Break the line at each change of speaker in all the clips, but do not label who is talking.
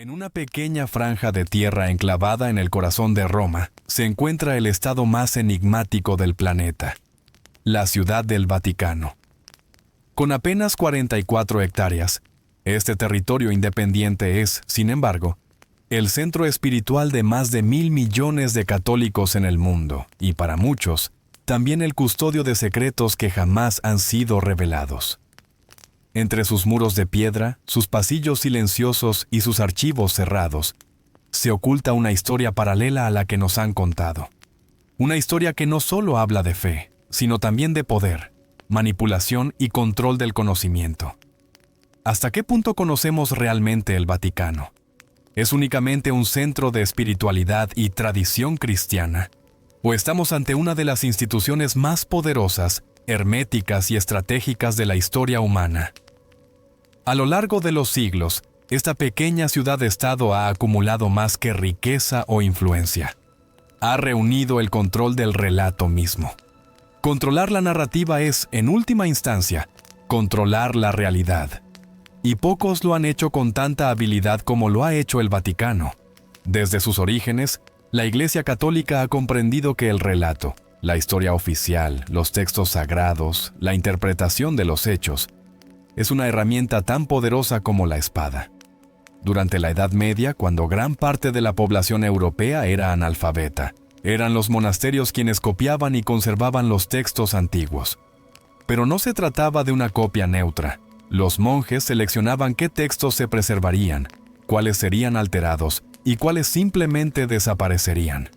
En una pequeña franja de tierra enclavada en el corazón de Roma, se encuentra el estado más enigmático del planeta, la Ciudad del Vaticano. Con apenas 44 hectáreas, este territorio independiente es, sin embargo, el centro espiritual de más de 1.000 millones de católicos en el mundo, y para muchos, también el custodio de secretos que jamás han sido revelados. Entre sus muros de piedra, sus pasillos silenciosos y sus archivos cerrados, se oculta una historia paralela a la que nos han contado. Una historia que no solo habla de fe, sino también de poder, manipulación y control del conocimiento. ¿Hasta qué punto conocemos realmente el Vaticano? ¿Es únicamente un centro de espiritualidad y tradición cristiana? ¿O estamos ante una de las instituciones más poderosas, herméticas y estratégicas de la historia humana? A lo largo de los siglos, esta pequeña ciudad-estado ha acumulado más que riqueza o influencia. Ha reunido el control del relato mismo. Controlar la narrativa es, en última instancia, controlar la realidad. Y pocos lo han hecho con tanta habilidad como lo ha hecho el Vaticano. Desde sus orígenes, la Iglesia Católica ha comprendido que el relato, la historia oficial, los textos sagrados, la interpretación de los hechos, es una herramienta tan poderosa como la espada. Durante la Edad Media, cuando gran parte de la población europea era analfabeta, eran los monasterios quienes copiaban y conservaban los textos antiguos. Pero no se trataba de una copia neutra. Los monjes seleccionaban qué textos se preservarían, cuáles serían alterados y cuáles simplemente desaparecerían.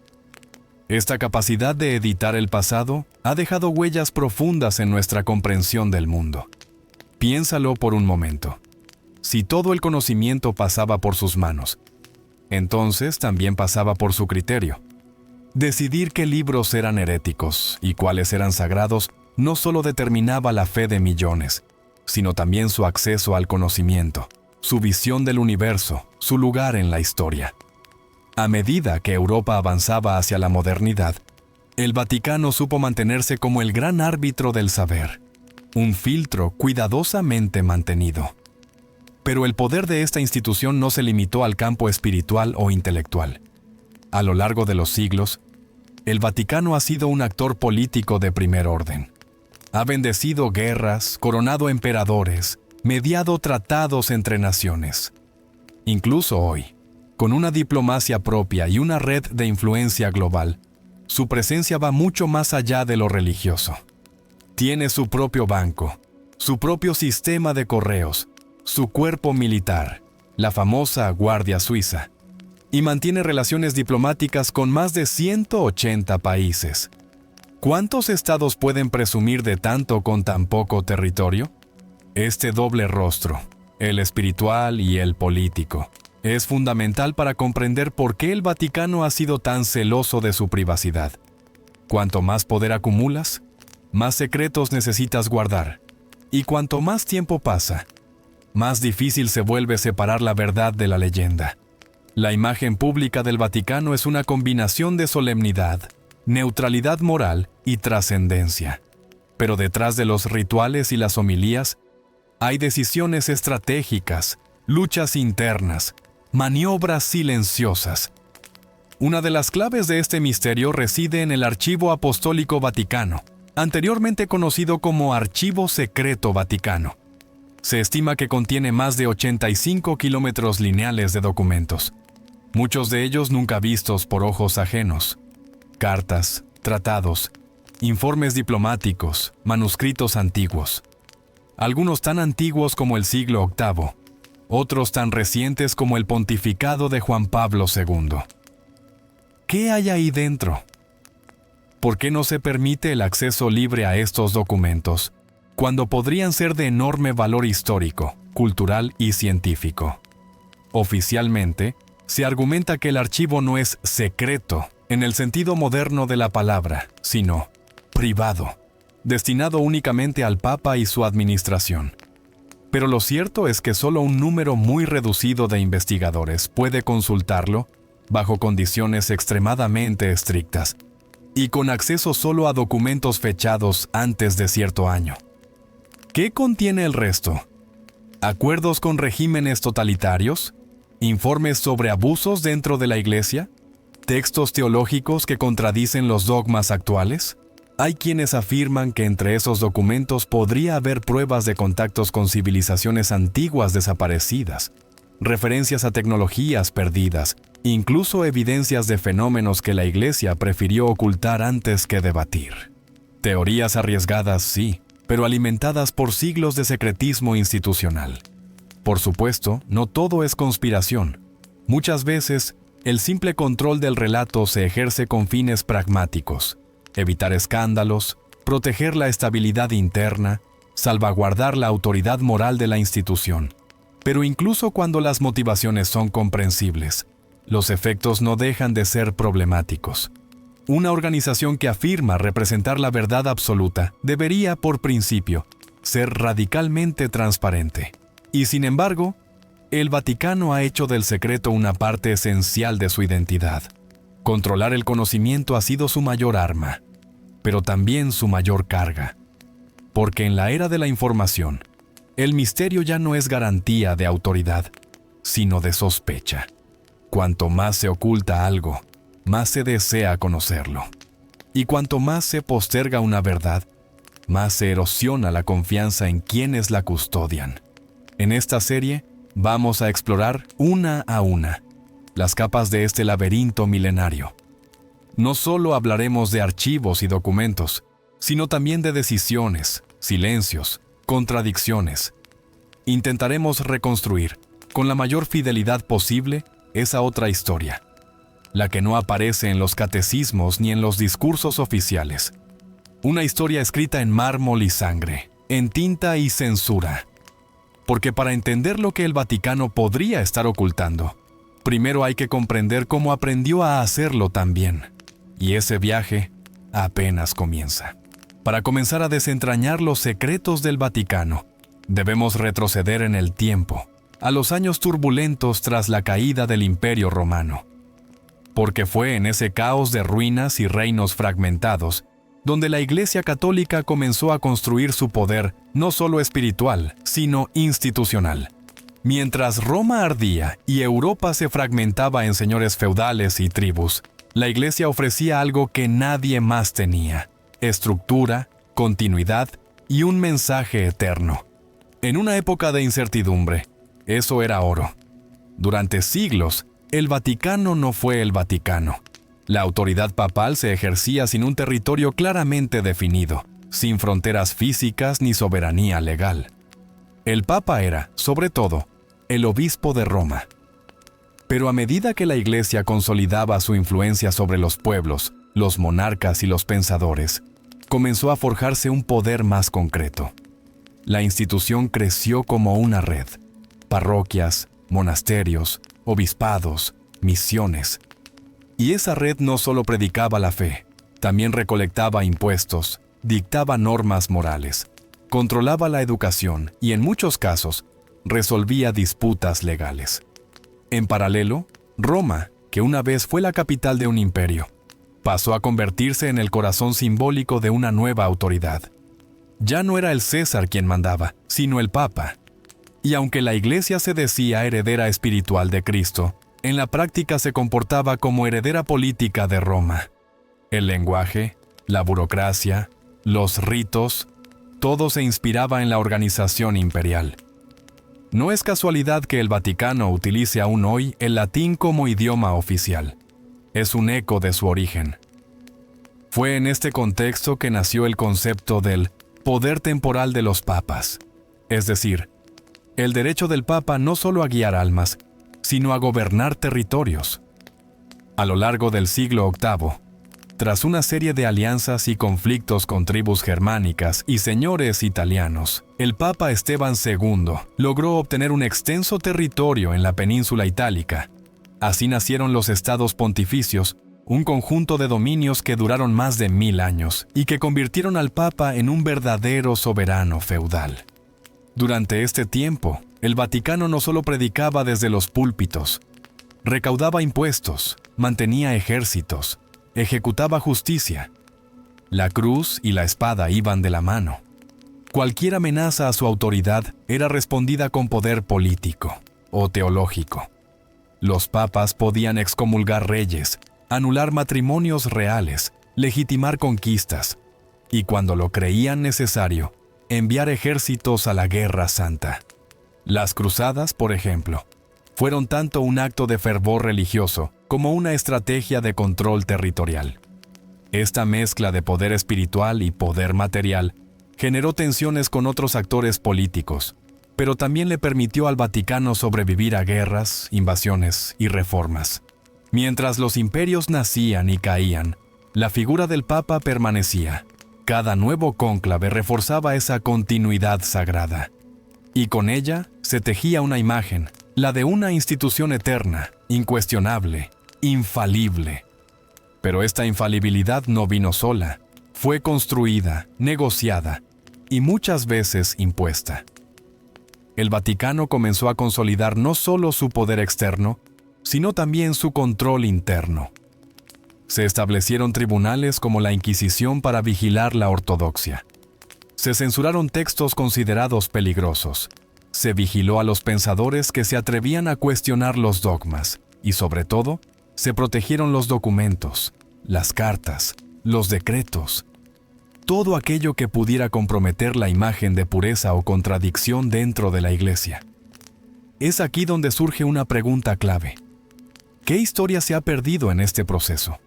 Esta capacidad de editar el pasado ha dejado huellas profundas en nuestra comprensión del mundo. Piénsalo por un momento. Si todo el conocimiento pasaba por sus manos, entonces también pasaba por su criterio. Decidir qué libros eran heréticos y cuáles eran sagrados no solo determinaba la fe de millones, sino también su acceso al conocimiento, su visión del universo, su lugar en la historia. A medida que Europa avanzaba hacia la modernidad, el Vaticano supo mantenerse como el gran árbitro del saber, un filtro cuidadosamente mantenido. Pero el poder de esta institución no se limitó al campo espiritual o intelectual. A lo largo de los siglos, el Vaticano ha sido un actor político de primer orden. Ha bendecido guerras, coronado emperadores, mediado tratados entre naciones. Incluso hoy, con una diplomacia propia y una red de influencia global, su presencia va mucho más allá de lo religioso. Tiene su propio banco, su propio sistema de correos, su cuerpo militar, la famosa Guardia Suiza, y mantiene relaciones diplomáticas con más de 180 países. ¿Cuántos estados pueden presumir de tanto con tan poco territorio? Este doble rostro, el espiritual y el político, es fundamental para comprender por qué el Vaticano ha sido tan celoso de su privacidad. Cuanto más poder acumulas, más secretos necesitas guardar, y cuanto más tiempo pasa, más difícil se vuelve separar la verdad de la leyenda. La imagen pública del Vaticano es una combinación de solemnidad, neutralidad moral y trascendencia. Pero detrás de los rituales y las homilías, hay decisiones estratégicas, luchas internas, maniobras silenciosas. Una de las claves de este misterio reside en el Archivo Apostólico Vaticano, anteriormente conocido como Archivo Secreto Vaticano. Se estima que contiene más de 85 kilómetros lineales de documentos, muchos de ellos nunca vistos por ojos ajenos. Cartas, tratados, informes diplomáticos, manuscritos antiguos. Algunos tan antiguos como el siglo VIII, otros tan recientes como el pontificado de Juan Pablo II. ¿Qué hay ahí dentro? ¿Por qué no se permite el acceso libre a estos documentos, cuando podrían ser de enorme valor histórico, cultural y científico? Oficialmente, se argumenta que el archivo no es secreto en el sentido moderno de la palabra, sino privado, destinado únicamente al Papa y su administración. Pero lo cierto es que solo un número muy reducido de investigadores puede consultarlo bajo condiciones extremadamente estrictas y con acceso solo a documentos fechados antes de cierto año. ¿Qué contiene el resto? ¿Acuerdos con regímenes totalitarios? ¿Informes sobre abusos dentro de la Iglesia? ¿Textos teológicos que contradicen los dogmas actuales? Hay quienes afirman que entre esos documentos podría haber pruebas de contactos con civilizaciones antiguas desaparecidas, referencias a tecnologías perdidas, incluso evidencias de fenómenos que la Iglesia prefirió ocultar antes que debatir. Teorías arriesgadas, sí, pero alimentadas por siglos de secretismo institucional. Por supuesto, no todo es conspiración. Muchas veces, el simple control del relato se ejerce con fines pragmáticos: evitar escándalos, proteger la estabilidad interna, salvaguardar la autoridad moral de la institución. Pero incluso cuando las motivaciones son comprensibles, los efectos no dejan de ser problemáticos. Una organización que afirma representar la verdad absoluta debería, por principio, ser radicalmente transparente. Y sin embargo, el Vaticano ha hecho del secreto una parte esencial de su identidad. Controlar el conocimiento ha sido su mayor arma, pero también su mayor carga. Porque en la era de la información, el misterio ya no es garantía de autoridad, sino de sospecha. Cuanto más se oculta algo, más se desea conocerlo. Y cuanto más se posterga una verdad, más se erosiona la confianza en quienes la custodian. En esta serie, vamos a explorar una a una las capas de este laberinto milenario. No solo hablaremos de archivos y documentos, sino también de decisiones, silencios, contradicciones. Intentaremos reconstruir, con la mayor fidelidad posible, esa otra historia, la que no aparece en los catecismos ni en los discursos oficiales. Una historia escrita en mármol y sangre, en tinta y censura. Porque para entender lo que el Vaticano podría estar ocultando, primero hay que comprender cómo aprendió a hacerlo también. Y ese viaje apenas comienza. Para comenzar a desentrañar los secretos del Vaticano, debemos retroceder en el tiempo, a los años turbulentos tras la caída del Imperio Romano. Porque fue en ese caos de ruinas y reinos fragmentados donde la Iglesia Católica comenzó a construir su poder no solo espiritual, sino institucional. Mientras Roma ardía y Europa se fragmentaba en señores feudales y tribus, la Iglesia ofrecía algo que nadie más tenía: estructura, continuidad y un mensaje eterno. En una época de incertidumbre, eso era oro. Durante siglos, el Vaticano no fue el Vaticano. La autoridad papal se ejercía sin un territorio claramente definido, sin fronteras físicas ni soberanía legal. El Papa era, sobre todo, el obispo de Roma. Pero a medida que la Iglesia consolidaba su influencia sobre los pueblos, los monarcas y los pensadores, comenzó a forjarse un poder más concreto. La institución creció como una red: parroquias, monasterios, obispados, misiones. Y esa red no solo predicaba la fe, también recolectaba impuestos, dictaba normas morales, controlaba la educación y, en muchos casos, resolvía disputas legales. En paralelo, Roma, que una vez fue la capital de un imperio, pasó a convertirse en el corazón simbólico de una nueva autoridad. Ya no era el César quien mandaba, sino el Papa. Y aunque la Iglesia se decía heredera espiritual de Cristo, en la práctica se comportaba como heredera política de Roma. El lenguaje, la burocracia, los ritos, todo se inspiraba en la organización imperial. No es casualidad que el Vaticano utilice aún hoy el latín como idioma oficial. Es un eco de su origen. Fue en este contexto que nació el concepto del poder temporal de los papas, es decir, el derecho del Papa no solo a guiar almas, sino a gobernar territorios. A lo largo del siglo VIII, tras una serie de alianzas y conflictos con tribus germánicas y señores italianos, el Papa Esteban II logró obtener un extenso territorio en la península itálica. Así nacieron los estados pontificios, un conjunto de dominios que duraron más de 1000 años y que convirtieron al Papa en un verdadero soberano feudal. Durante este tiempo, el Vaticano no solo predicaba desde los púlpitos, recaudaba impuestos, mantenía ejércitos, ejecutaba justicia. La cruz y la espada iban de la mano. Cualquier amenaza a su autoridad era respondida con poder político o teológico. Los papas podían excomulgar reyes, anular matrimonios reales, legitimar conquistas, y cuando lo creían necesario, enviar ejércitos a la Guerra Santa. Las cruzadas, por ejemplo, fueron tanto un acto de fervor religioso como una estrategia de control territorial. Esta mezcla de poder espiritual y poder material generó tensiones con otros actores políticos, pero también le permitió al Vaticano sobrevivir a guerras, invasiones y reformas. Mientras los imperios nacían y caían, la figura del Papa permanecía. Cada nuevo cónclave reforzaba esa continuidad sagrada. Y con ella se tejía una imagen, la de una institución eterna, incuestionable, infalible. Pero esta infalibilidad no vino sola, fue construida, negociada y muchas veces impuesta. El Vaticano comenzó a consolidar no solo su poder externo, sino también su control interno. Se establecieron tribunales como la Inquisición para vigilar la ortodoxia. Se censuraron textos considerados peligrosos. Se vigiló a los pensadores que se atrevían a cuestionar los dogmas. Y sobre todo, se protegieron los documentos, las cartas, los decretos. Todo aquello que pudiera comprometer la imagen de pureza o contradicción dentro de la Iglesia. Es aquí donde surge una pregunta clave. ¿Qué historia se ha perdido en este proceso?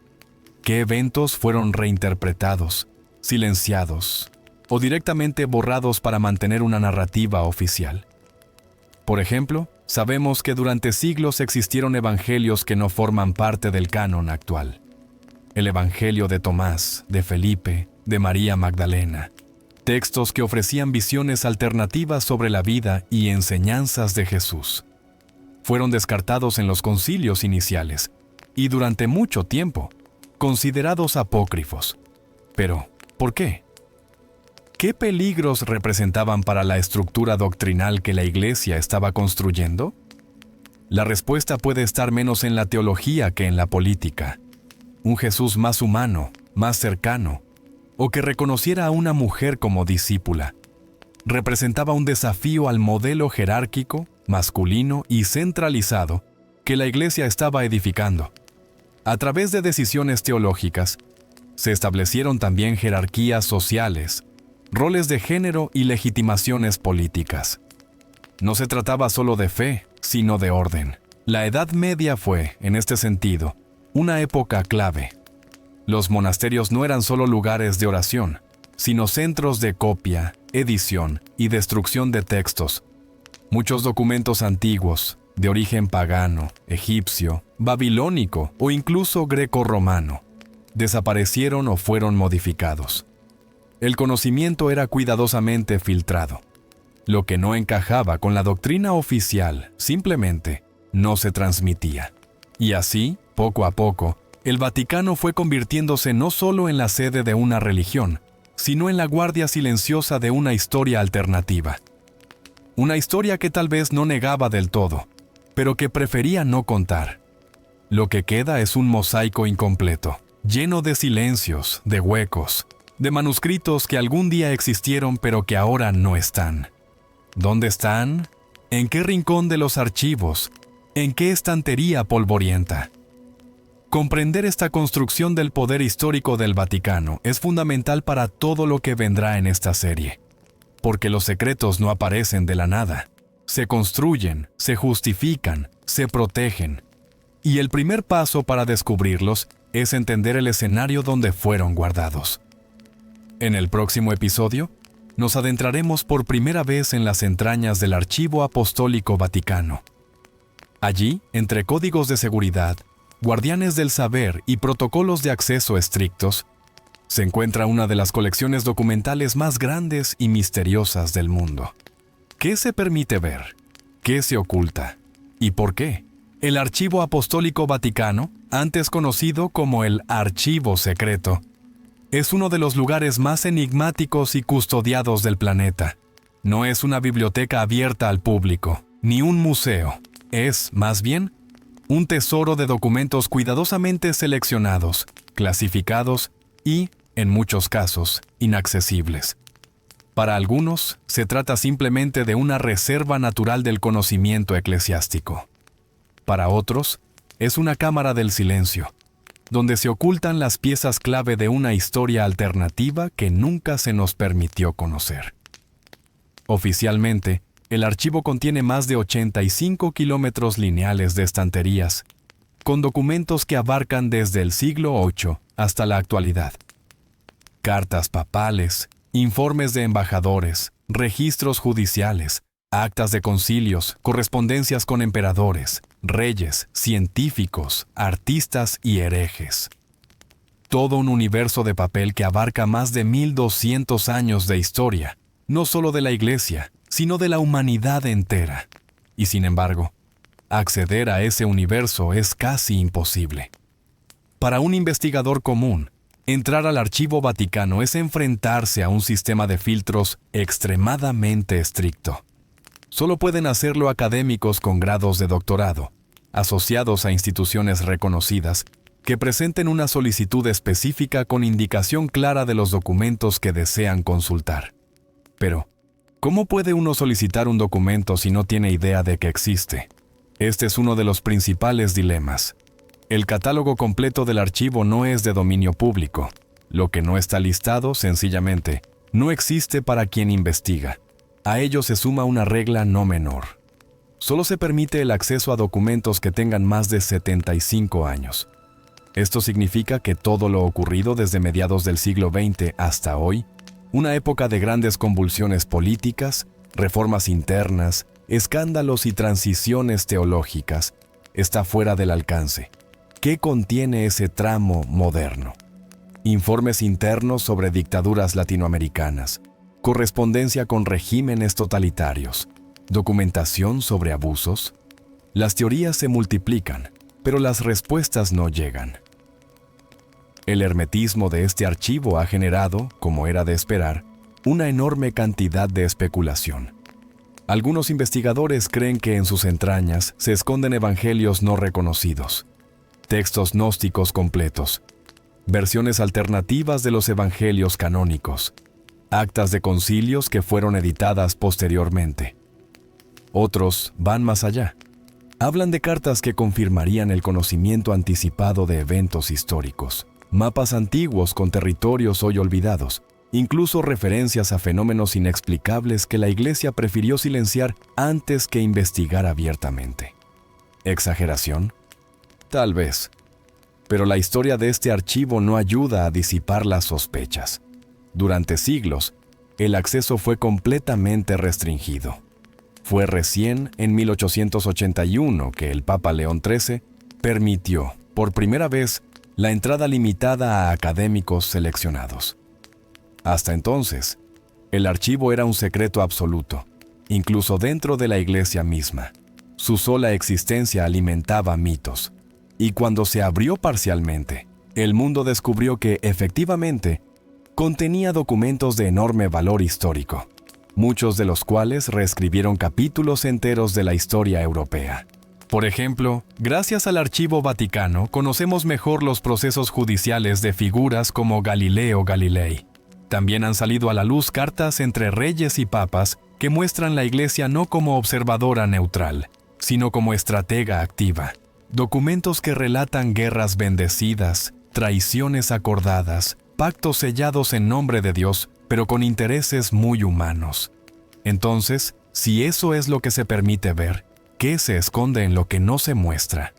¿Qué eventos fueron reinterpretados, silenciados o directamente borrados para mantener una narrativa oficial? Por ejemplo, sabemos que durante siglos existieron evangelios que no forman parte del canon actual. El Evangelio de Tomás, de Felipe, de María Magdalena. Textos que ofrecían visiones alternativas sobre la vida y enseñanzas de Jesús. Fueron descartados en los concilios iniciales y durante mucho tiempo considerados apócrifos. Pero, ¿por qué? ¿Qué peligros representaban para la estructura doctrinal que la Iglesia estaba construyendo? La respuesta puede estar menos en la teología que en la política. Un Jesús más humano, más cercano, o que reconociera a una mujer como discípula, representaba un desafío al modelo jerárquico, masculino y centralizado que la Iglesia estaba edificando. A través de decisiones teológicas, se establecieron también jerarquías sociales, roles de género y legitimaciones políticas. No se trataba solo de fe, sino de orden. La Edad Media fue, en este sentido, una época clave. Los monasterios no eran solo lugares de oración, sino centros de copia, edición y destrucción de textos. Muchos documentos antiguos, de origen pagano, egipcio, babilónico o incluso greco-romano, desaparecieron o fueron modificados. El conocimiento era cuidadosamente filtrado. Lo que no encajaba con la doctrina oficial simplemente no se transmitía. Y así, poco a poco, el Vaticano fue convirtiéndose no solo en la sede de una religión, sino en la guardia silenciosa de una historia alternativa. Una historia que tal vez no negaba del todo, pero que prefería no contar. Lo que queda es un mosaico incompleto, lleno de silencios, de huecos, de manuscritos que algún día existieron pero que ahora no están. ¿Dónde están? ¿En qué rincón de los archivos? ¿En qué estantería polvorienta? Comprender esta construcción del poder histórico del Vaticano es fundamental para todo lo que vendrá en esta serie, porque los secretos no aparecen de la nada. Se construyen, se justifican, se protegen. Y el primer paso para descubrirlos es entender el escenario donde fueron guardados. En el próximo episodio, nos adentraremos por primera vez en las entrañas del Archivo Apostólico Vaticano. Allí, entre códigos de seguridad, guardianes del saber y protocolos de acceso estrictos, se encuentra una de las colecciones documentales más grandes y misteriosas del mundo. ¿Qué se permite ver? ¿Qué se oculta? ¿Y por qué? El Archivo Apostólico Vaticano, antes conocido como el Archivo Secreto, es uno de los lugares más enigmáticos y custodiados del planeta. No es una biblioteca abierta al público, ni un museo. Es, más bien, un tesoro de documentos cuidadosamente seleccionados, clasificados y, en muchos casos, inaccesibles. Para algunos, se trata simplemente de una reserva natural del conocimiento eclesiástico. Para otros, es una cámara del silencio, donde se ocultan las piezas clave de una historia alternativa que nunca se nos permitió conocer. Oficialmente, el archivo contiene más de 85 kilómetros lineales de estanterías, con documentos que abarcan desde el siglo VIII hasta la actualidad. Cartas papales, informes de embajadores, registros judiciales, actas de concilios, correspondencias con emperadores, reyes, científicos, artistas y herejes. Todo un universo de papel que abarca más de 1200 años de historia, no solo de la Iglesia, sino de la humanidad entera. Y sin embargo, acceder a ese universo es casi imposible. Para un investigador común, entrar al Archivo Vaticano es enfrentarse a un sistema de filtros extremadamente estricto. Solo pueden hacerlo académicos con grados de doctorado, asociados a instituciones reconocidas, que presenten una solicitud específica con indicación clara de los documentos que desean consultar. Pero, ¿cómo puede uno solicitar un documento si no tiene idea de que existe? Este es uno de los principales dilemas. El catálogo completo del archivo no es de dominio público. Lo que no está listado, sencillamente, no existe para quien investiga. A ello se suma una regla no menor. Solo se permite el acceso a documentos que tengan más de 75 años. Esto significa que todo lo ocurrido desde mediados del siglo XX hasta hoy, una época de grandes convulsiones políticas, reformas internas, escándalos y transiciones teológicas, está fuera del alcance. ¿Qué contiene ese tramo moderno? Informes internos sobre dictaduras latinoamericanas, correspondencia con regímenes totalitarios, documentación sobre abusos. Las teorías se multiplican, pero las respuestas no llegan. El hermetismo de este archivo ha generado, como era de esperar, una enorme cantidad de especulación. Algunos investigadores creen que en sus entrañas se esconden evangelios no reconocidos, textos gnósticos completos, versiones alternativas de los evangelios canónicos, actas de concilios que fueron editadas posteriormente. Otros van más allá. Hablan de cartas que confirmarían el conocimiento anticipado de eventos históricos, mapas antiguos con territorios hoy olvidados, incluso referencias a fenómenos inexplicables que la Iglesia prefirió silenciar antes que investigar abiertamente. ¿Exageración? Tal vez. Pero la historia de este archivo no ayuda a disipar las sospechas. Durante siglos, el acceso fue completamente restringido. Fue recién en 1881 que el Papa León XIII permitió, por primera vez, la entrada limitada a académicos seleccionados. Hasta entonces, el archivo era un secreto absoluto, incluso dentro de la Iglesia misma. Su sola existencia alimentaba mitos. Y cuando se abrió parcialmente, el mundo descubrió que, efectivamente, contenía documentos de enorme valor histórico, muchos de los cuales reescribieron capítulos enteros de la historia europea. Por ejemplo, gracias al Archivo Vaticano conocemos mejor los procesos judiciales de figuras como Galileo Galilei. También han salido a la luz cartas entre reyes y papas que muestran la Iglesia no como observadora neutral, sino como estratega activa. Documentos que relatan guerras bendecidas, traiciones acordadas, pactos sellados en nombre de Dios, pero con intereses muy humanos. Entonces, si eso es lo que se permite ver, ¿qué se esconde en lo que no se muestra?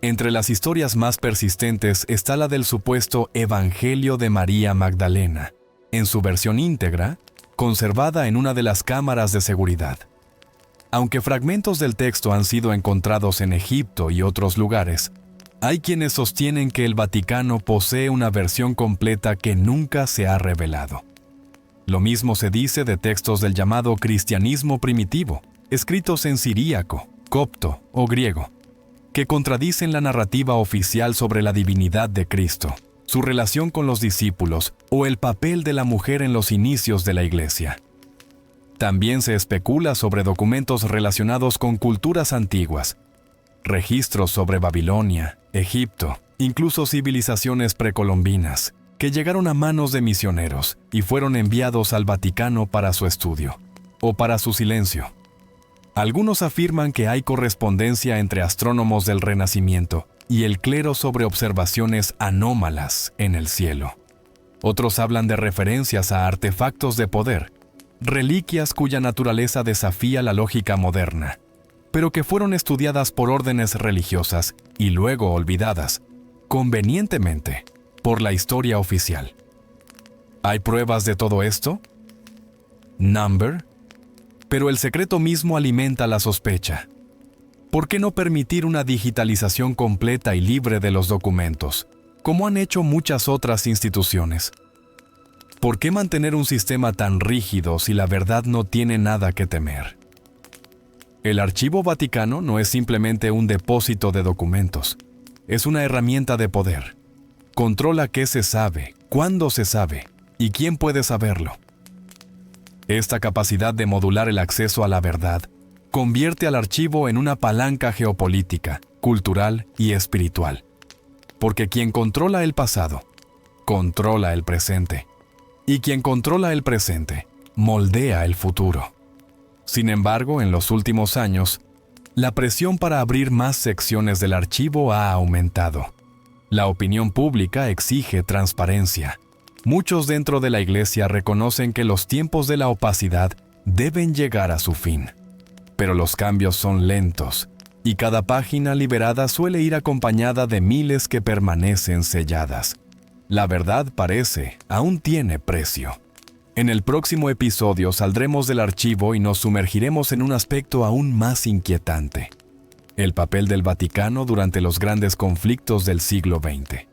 Entre las historias más persistentes está la del supuesto Evangelio de María Magdalena, en su versión íntegra, conservada en una de las cámaras de seguridad. Aunque fragmentos del texto han sido encontrados en Egipto y otros lugares, hay quienes sostienen que el Vaticano posee una versión completa que nunca se ha revelado. Lo mismo se dice de textos del llamado cristianismo primitivo, escritos en siríaco, copto o griego, que contradicen la narrativa oficial sobre la divinidad de Cristo, su relación con los discípulos o el papel de la mujer en los inicios de la Iglesia. También se especula sobre documentos relacionados con culturas antiguas, registros sobre Babilonia, Egipto, incluso civilizaciones precolombinas, que llegaron a manos de misioneros y fueron enviados al Vaticano para su estudio, o para su silencio. Algunos afirman que hay correspondencia entre astrónomos del Renacimiento y el clero sobre observaciones anómalas en el cielo. Otros hablan de referencias a artefactos de poder, reliquias cuya naturaleza desafía la lógica moderna, pero que fueron estudiadas por órdenes religiosas y luego olvidadas, convenientemente, por la historia oficial. ¿Hay pruebas de todo esto? Number. Pero el secreto mismo alimenta la sospecha. ¿Por qué no permitir una digitalización completa y libre de los documentos, como han hecho muchas otras instituciones? ¿Por qué mantener un sistema tan rígido si la verdad no tiene nada que temer? El Archivo Vaticano no es simplemente un depósito de documentos, es una herramienta de poder. Controla qué se sabe, cuándo se sabe y quién puede saberlo. Esta capacidad de modular el acceso a la verdad convierte al archivo en una palanca geopolítica, cultural y espiritual. Porque quien controla el pasado, controla el presente. Y quien controla el presente, moldea el futuro. Sin embargo, en los últimos años, la presión para abrir más secciones del archivo ha aumentado. La opinión pública exige transparencia. Muchos dentro de la Iglesia reconocen que los tiempos de la opacidad deben llegar a su fin. Pero los cambios son lentos, y cada página liberada suele ir acompañada de miles que permanecen selladas. La verdad aún tiene precio. En el próximo episodio saldremos del archivo y nos sumergiremos en un aspecto aún más inquietante: el papel del Vaticano durante los grandes conflictos del siglo XX.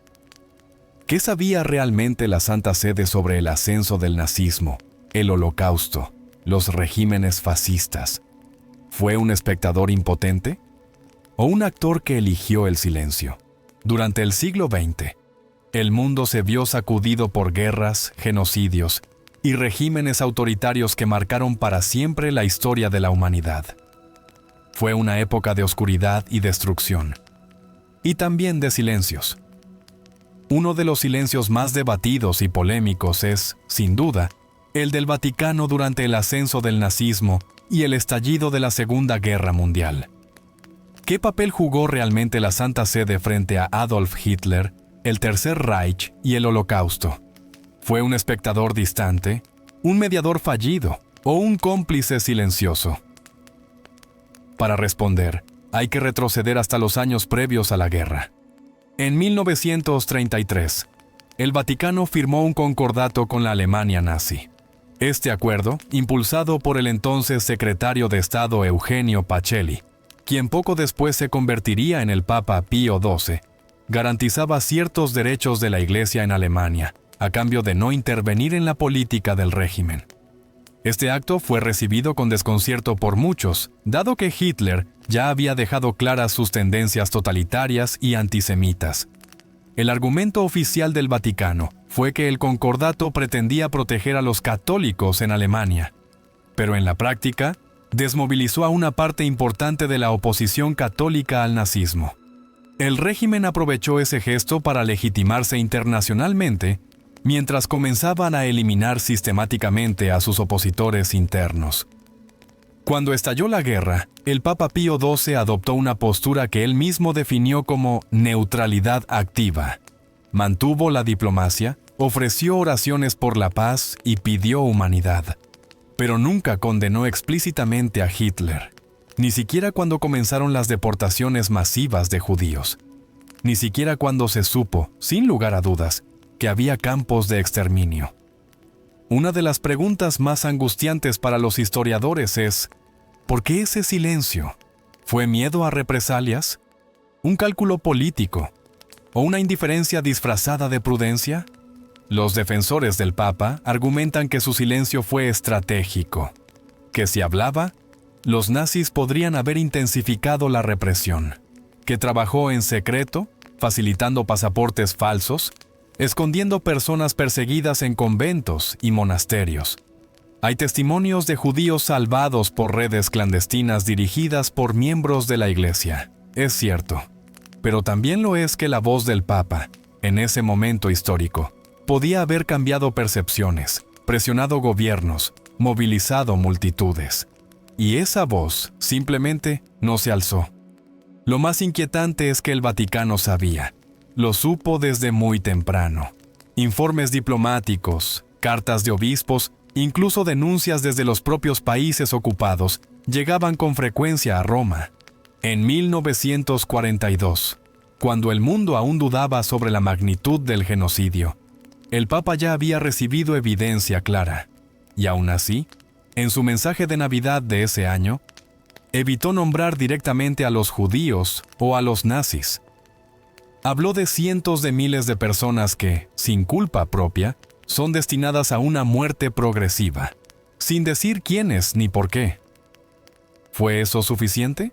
¿Qué sabía realmente la Santa Sede sobre el ascenso del nazismo, el Holocausto, los regímenes fascistas? ¿Fue un espectador impotente? ¿O un actor que eligió el silencio? Durante el siglo XX, el mundo se vio sacudido por guerras, genocidios y regímenes autoritarios que marcaron para siempre la historia de la humanidad. Fue una época de oscuridad y destrucción, y también de silencios. Uno de los silencios más debatidos y polémicos es, sin duda, el del Vaticano durante el ascenso del nazismo y el estallido de la Segunda Guerra Mundial. ¿Qué papel jugó realmente la Santa Sede frente a Adolf Hitler, el Tercer Reich y el Holocausto? ¿Fue un espectador distante, un mediador fallido o un cómplice silencioso? Para responder, hay que retroceder hasta los años previos a la guerra. En 1933, el Vaticano firmó un concordato con la Alemania nazi. Este acuerdo, impulsado por el entonces secretario de Estado Eugenio Pacelli, quien poco después se convertiría en el Papa Pío XII, garantizaba ciertos derechos de la Iglesia en Alemania, a cambio de no intervenir en la política del régimen. Este acto fue recibido con desconcierto por muchos, dado que Hitler ya había dejado claras sus tendencias totalitarias y antisemitas. El argumento oficial del Vaticano fue que el concordato pretendía proteger a los católicos en Alemania, pero en la práctica, desmovilizó a una parte importante de la oposición católica al nazismo. El régimen aprovechó ese gesto para legitimarse internacionalmente, mientras comenzaban a eliminar sistemáticamente a sus opositores internos. Cuando estalló la guerra, el Papa Pío XII adoptó una postura que él mismo definió como neutralidad activa. Mantuvo la diplomacia, ofreció oraciones por la paz y pidió humanidad. Pero nunca condenó explícitamente a Hitler, ni siquiera cuando comenzaron las deportaciones masivas de judíos, ni siquiera cuando se supo, sin lugar a dudas, que había campos de exterminio. Una de las preguntas más angustiantes para los historiadores es: ¿por qué ese silencio? ¿Fue miedo a represalias? ¿Un cálculo político? ¿O una indiferencia disfrazada de prudencia? Los defensores del Papa argumentan que su silencio fue estratégico, que si hablaba, los nazis podrían haber intensificado la represión, que trabajó en secreto, facilitando pasaportes falsos, escondiendo personas perseguidas en conventos y monasterios. Hay testimonios de judíos salvados por redes clandestinas dirigidas por miembros de la Iglesia, es cierto, pero también lo es que la voz del Papa, en ese momento histórico, podía haber cambiado percepciones, presionado gobiernos, movilizado multitudes. Y esa voz simplemente no se alzó. Lo más inquietante es que el Vaticano sabía. Lo supo desde muy temprano. Informes diplomáticos, cartas de obispos, incluso denuncias desde los propios países ocupados, llegaban con frecuencia a Roma. En 1942, cuando el mundo aún dudaba sobre la magnitud del genocidio, el Papa ya había recibido evidencia clara. Y aún así, en su mensaje de Navidad de ese año, evitó nombrar directamente a los judíos o a los nazis. Habló de cientos de miles de personas que, sin culpa propia, son destinadas a una muerte progresiva, sin decir quiénes ni por qué. ¿Fue eso suficiente?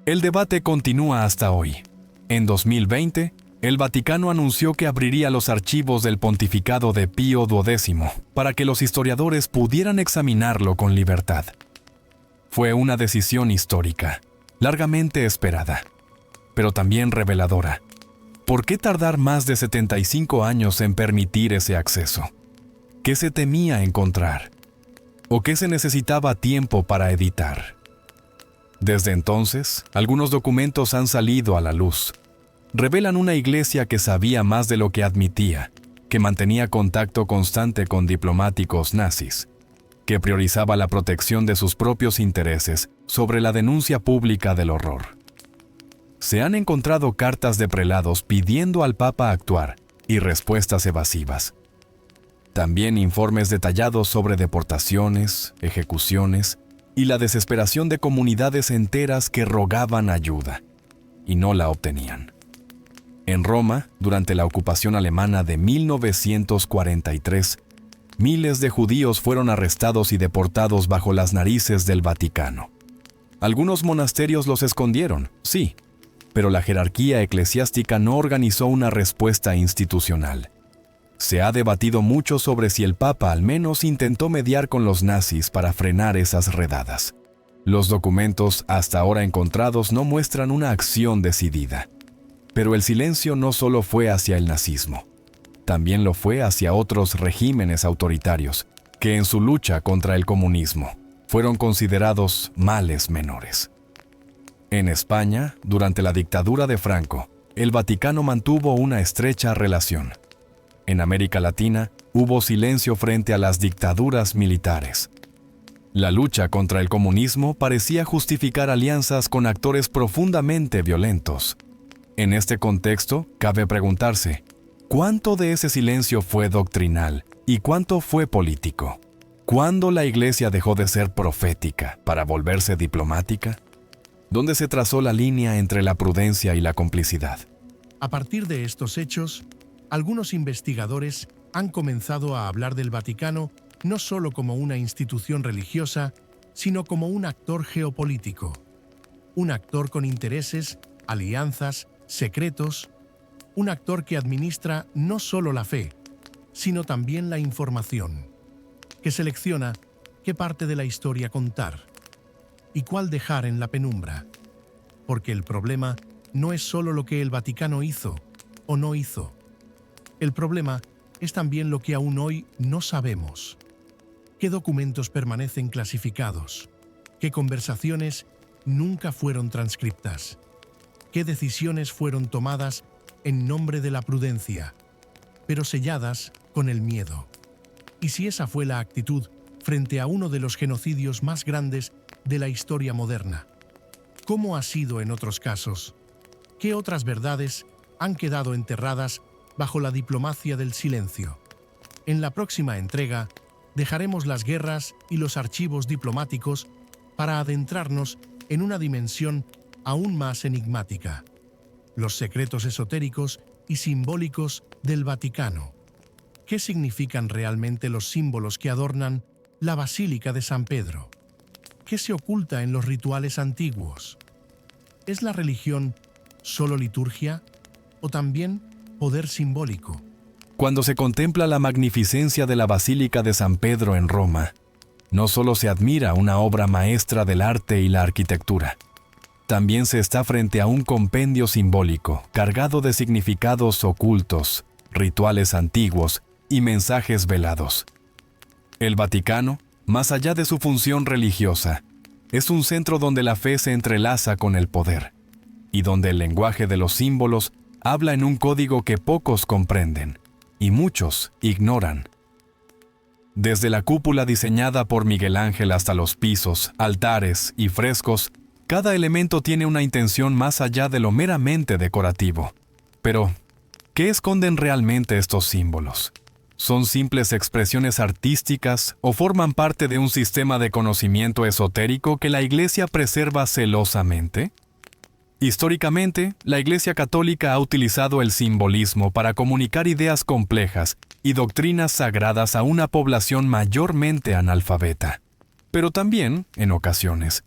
El debate continúa hasta hoy. En 2020, el Vaticano anunció que abriría los archivos del pontificado de Pío XII para que los historiadores pudieran examinarlo con libertad. Fue una decisión histórica, largamente esperada, pero también reveladora. ¿Por qué tardar más de 75 años en permitir ese acceso? ¿Qué se temía encontrar? ¿O qué se necesitaba tiempo para editar? Desde entonces, algunos documentos han salido a la luz. Revelan una iglesia que sabía más de lo que admitía, que mantenía contacto constante con diplomáticos nazis, que priorizaba la protección de sus propios intereses sobre la denuncia pública del horror. Se han encontrado cartas de prelados pidiendo al Papa actuar y respuestas evasivas. También informes detallados sobre deportaciones, ejecuciones y la desesperación de comunidades enteras que rogaban ayuda y no la obtenían. En Roma, durante la ocupación alemana de 1943, miles de judíos fueron arrestados y deportados bajo las narices del Vaticano. Algunos monasterios los escondieron, sí, pero la jerarquía eclesiástica no organizó una respuesta institucional. Se ha debatido mucho sobre si el Papa al menos intentó mediar con los nazis para frenar esas redadas. Los documentos hasta ahora encontrados no muestran una acción decidida. Pero el silencio no solo fue hacia el nazismo, también lo fue hacia otros regímenes autoritarios que en su lucha contra el comunismo fueron considerados males menores. En España, durante la dictadura de Franco, el Vaticano mantuvo una estrecha relación. En América Latina, hubo silencio frente a las dictaduras militares. La lucha contra el comunismo parecía justificar alianzas con actores profundamente violentos. En este contexto, cabe preguntarse, ¿cuánto de ese silencio fue doctrinal y cuánto fue político? ¿Cuándo la Iglesia dejó de ser profética para volverse diplomática? ¿Dónde se trazó la línea entre la prudencia y la complicidad?
A partir de estos hechos, algunos investigadores han comenzado a hablar del Vaticano no solo como una institución religiosa, sino como un actor geopolítico. Un actor con intereses, alianzas, secretos, un actor que administra no solo la fe, sino también la información, que selecciona qué parte de la historia contar y cuál dejar en la penumbra, porque el problema no es solo lo que el Vaticano hizo o no hizo. El problema es también lo que aún hoy no sabemos. ¿Qué documentos permanecen clasificados? ¿Qué conversaciones nunca fueron transcriptas? ¿Qué decisiones fueron tomadas en nombre de la prudencia, pero selladas con el miedo? Y si esa fue la actitud frente a uno de los genocidios más grandes de la historia moderna, ¿cómo ha sido en otros casos? ¿Qué otras verdades han quedado enterradas bajo la diplomacia del silencio? En la próxima entrega, dejaremos las guerras y los archivos diplomáticos para adentrarnos en una dimensión aún más enigmática: los secretos esotéricos y simbólicos del Vaticano. ¿Qué significan realmente los símbolos que adornan la Basílica de San Pedro? ¿Qué se oculta en los rituales antiguos? ¿Es la religión solo liturgia o también poder simbólico?
Cuando se contempla la magnificencia de la Basílica de San Pedro en Roma, no solo se admira una obra maestra del arte y la arquitectura, también se está frente a un compendio simbólico cargado de significados ocultos, rituales antiguos y mensajes velados. El Vaticano, más allá de su función religiosa, es un centro donde la fe se entrelaza con el poder, y donde el lenguaje de los símbolos habla en un código que pocos comprenden, y muchos ignoran. Desde la cúpula diseñada por Miguel Ángel hasta los pisos, altares y frescos, cada elemento tiene una intención más allá de lo meramente decorativo. Pero, ¿qué esconden realmente estos símbolos? ¿Son simples expresiones artísticas o forman parte de un sistema de conocimiento esotérico que la Iglesia preserva celosamente? Históricamente, la Iglesia Católica ha utilizado el simbolismo para comunicar ideas complejas y doctrinas sagradas a una población mayormente analfabeta, pero también, en ocasiones,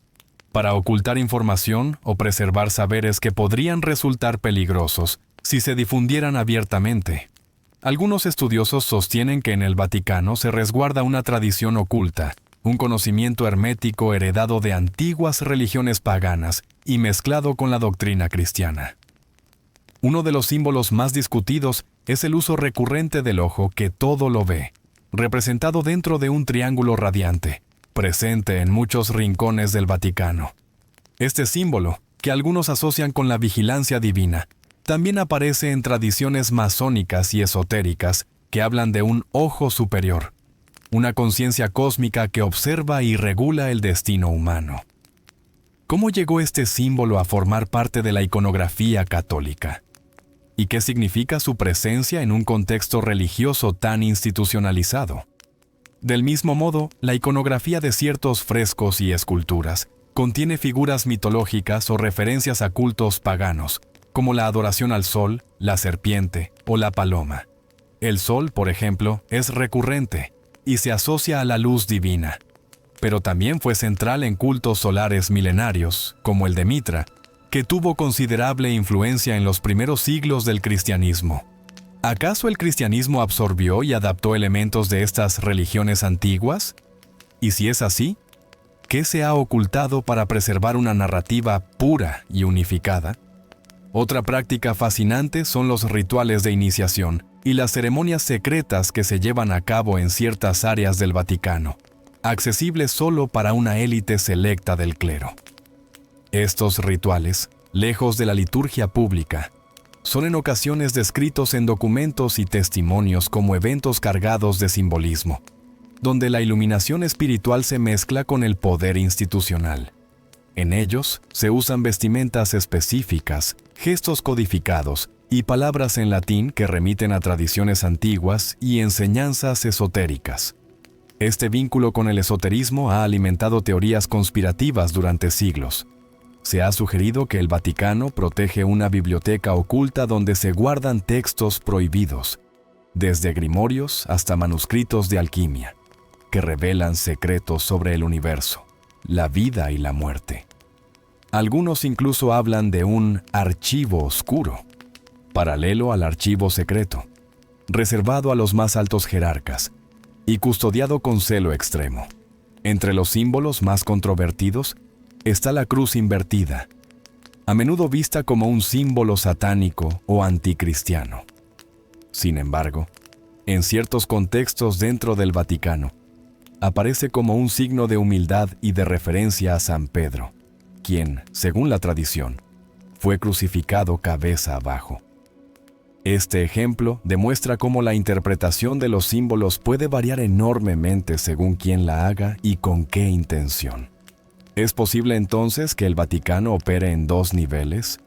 para ocultar información o preservar saberes que podrían resultar peligrosos si se difundieran abiertamente. Algunos estudiosos sostienen que en el Vaticano se resguarda una tradición oculta, un conocimiento hermético heredado de antiguas religiones paganas y mezclado con la doctrina cristiana. Uno de los símbolos más discutidos es el uso recurrente del ojo que todo lo ve, representado dentro de un triángulo radiante, presente en muchos rincones del Vaticano. Este símbolo, que algunos asocian con la vigilancia divina, también aparece en tradiciones masónicas y esotéricas que hablan de un ojo superior, una conciencia cósmica que observa y regula el destino humano. ¿Cómo llegó este símbolo a formar parte de la iconografía católica? ¿Y qué significa su presencia en un contexto religioso tan institucionalizado? Del mismo modo, la iconografía de ciertos frescos y esculturas contiene figuras mitológicas o referencias a cultos paganos, como la adoración al sol, la serpiente o la paloma. El sol, por ejemplo, es recurrente y se asocia a la luz divina, pero también fue central en cultos solares milenarios, como el de Mitra, que tuvo considerable influencia en los primeros siglos del cristianismo. ¿Acaso el cristianismo absorbió y adaptó elementos de estas religiones antiguas? Y si es así, ¿qué se ha ocultado para preservar una narrativa pura y unificada? Otra práctica fascinante son los rituales de iniciación y las ceremonias secretas que se llevan a cabo en ciertas áreas del Vaticano, accesibles solo para una élite selecta del clero. Estos rituales, lejos de la liturgia pública, son en ocasiones descritos en documentos y testimonios como eventos cargados de simbolismo, donde la iluminación espiritual se mezcla con el poder institucional. En ellos se usan vestimentas específicas, gestos codificados y palabras en latín que remiten a tradiciones antiguas y enseñanzas esotéricas. Este vínculo con el esoterismo ha alimentado teorías conspirativas durante siglos. Se ha sugerido que el Vaticano protege una biblioteca oculta donde se guardan textos prohibidos, desde grimorios hasta manuscritos de alquimia, que revelan secretos sobre el universo, la vida y la muerte. Algunos incluso hablan de un archivo oscuro, paralelo al archivo secreto, reservado a los más altos jerarcas y custodiado con celo extremo. Entre los símbolos más controvertidos está la cruz invertida, a menudo vista como un símbolo satánico o anticristiano. Sin embargo, en ciertos contextos dentro del Vaticano, aparece como un signo de humildad y de referencia a San Pedro, quien, según la tradición, fue crucificado cabeza abajo. Este ejemplo demuestra cómo la interpretación de los símbolos puede variar enormemente según quién la haga y con qué intención. ¿Es posible entonces que el Vaticano opere en dos niveles?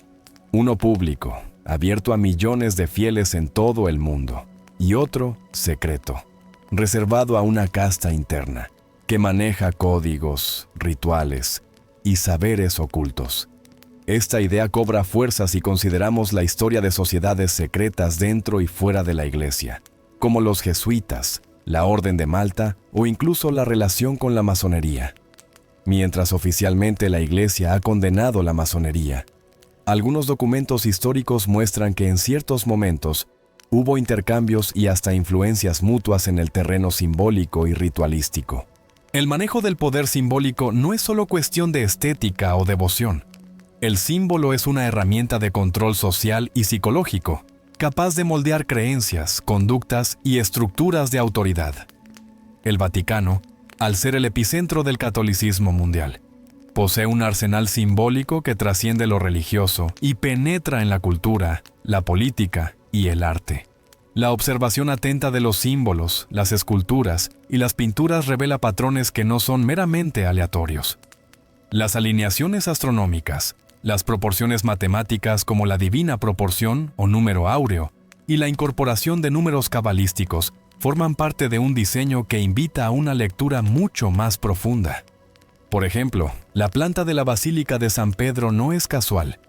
Uno público, abierto a millones de fieles en todo el mundo, y otro secreto, reservado a una casta interna, que maneja códigos, rituales y saberes ocultos. Esta idea cobra fuerza si consideramos la historia de sociedades secretas dentro y fuera de la Iglesia, como los jesuitas, la Orden de Malta o incluso la relación con la masonería. Mientras oficialmente la Iglesia ha condenado la masonería, algunos documentos históricos muestran que en ciertos momentos hubo intercambios y hasta influencias mutuas en el terreno simbólico y ritualístico. El manejo del poder simbólico no es solo cuestión de estética o devoción. El símbolo es una herramienta de control social y psicológico, capaz de moldear creencias, conductas y estructuras de autoridad. El Vaticano, al ser el epicentro del catolicismo mundial, Posee un arsenal simbólico que trasciende lo religioso y penetra en la cultura, la política y el arte. La observación atenta de los símbolos, las esculturas y las pinturas revela patrones que no son meramente aleatorios. Las alineaciones astronómicas, las proporciones matemáticas como la divina proporción o número áureo y la incorporación de números cabalísticos forman parte de un diseño que invita a una lectura mucho más profunda. Por ejemplo, la planta de la Basílica de San Pedro no es casual.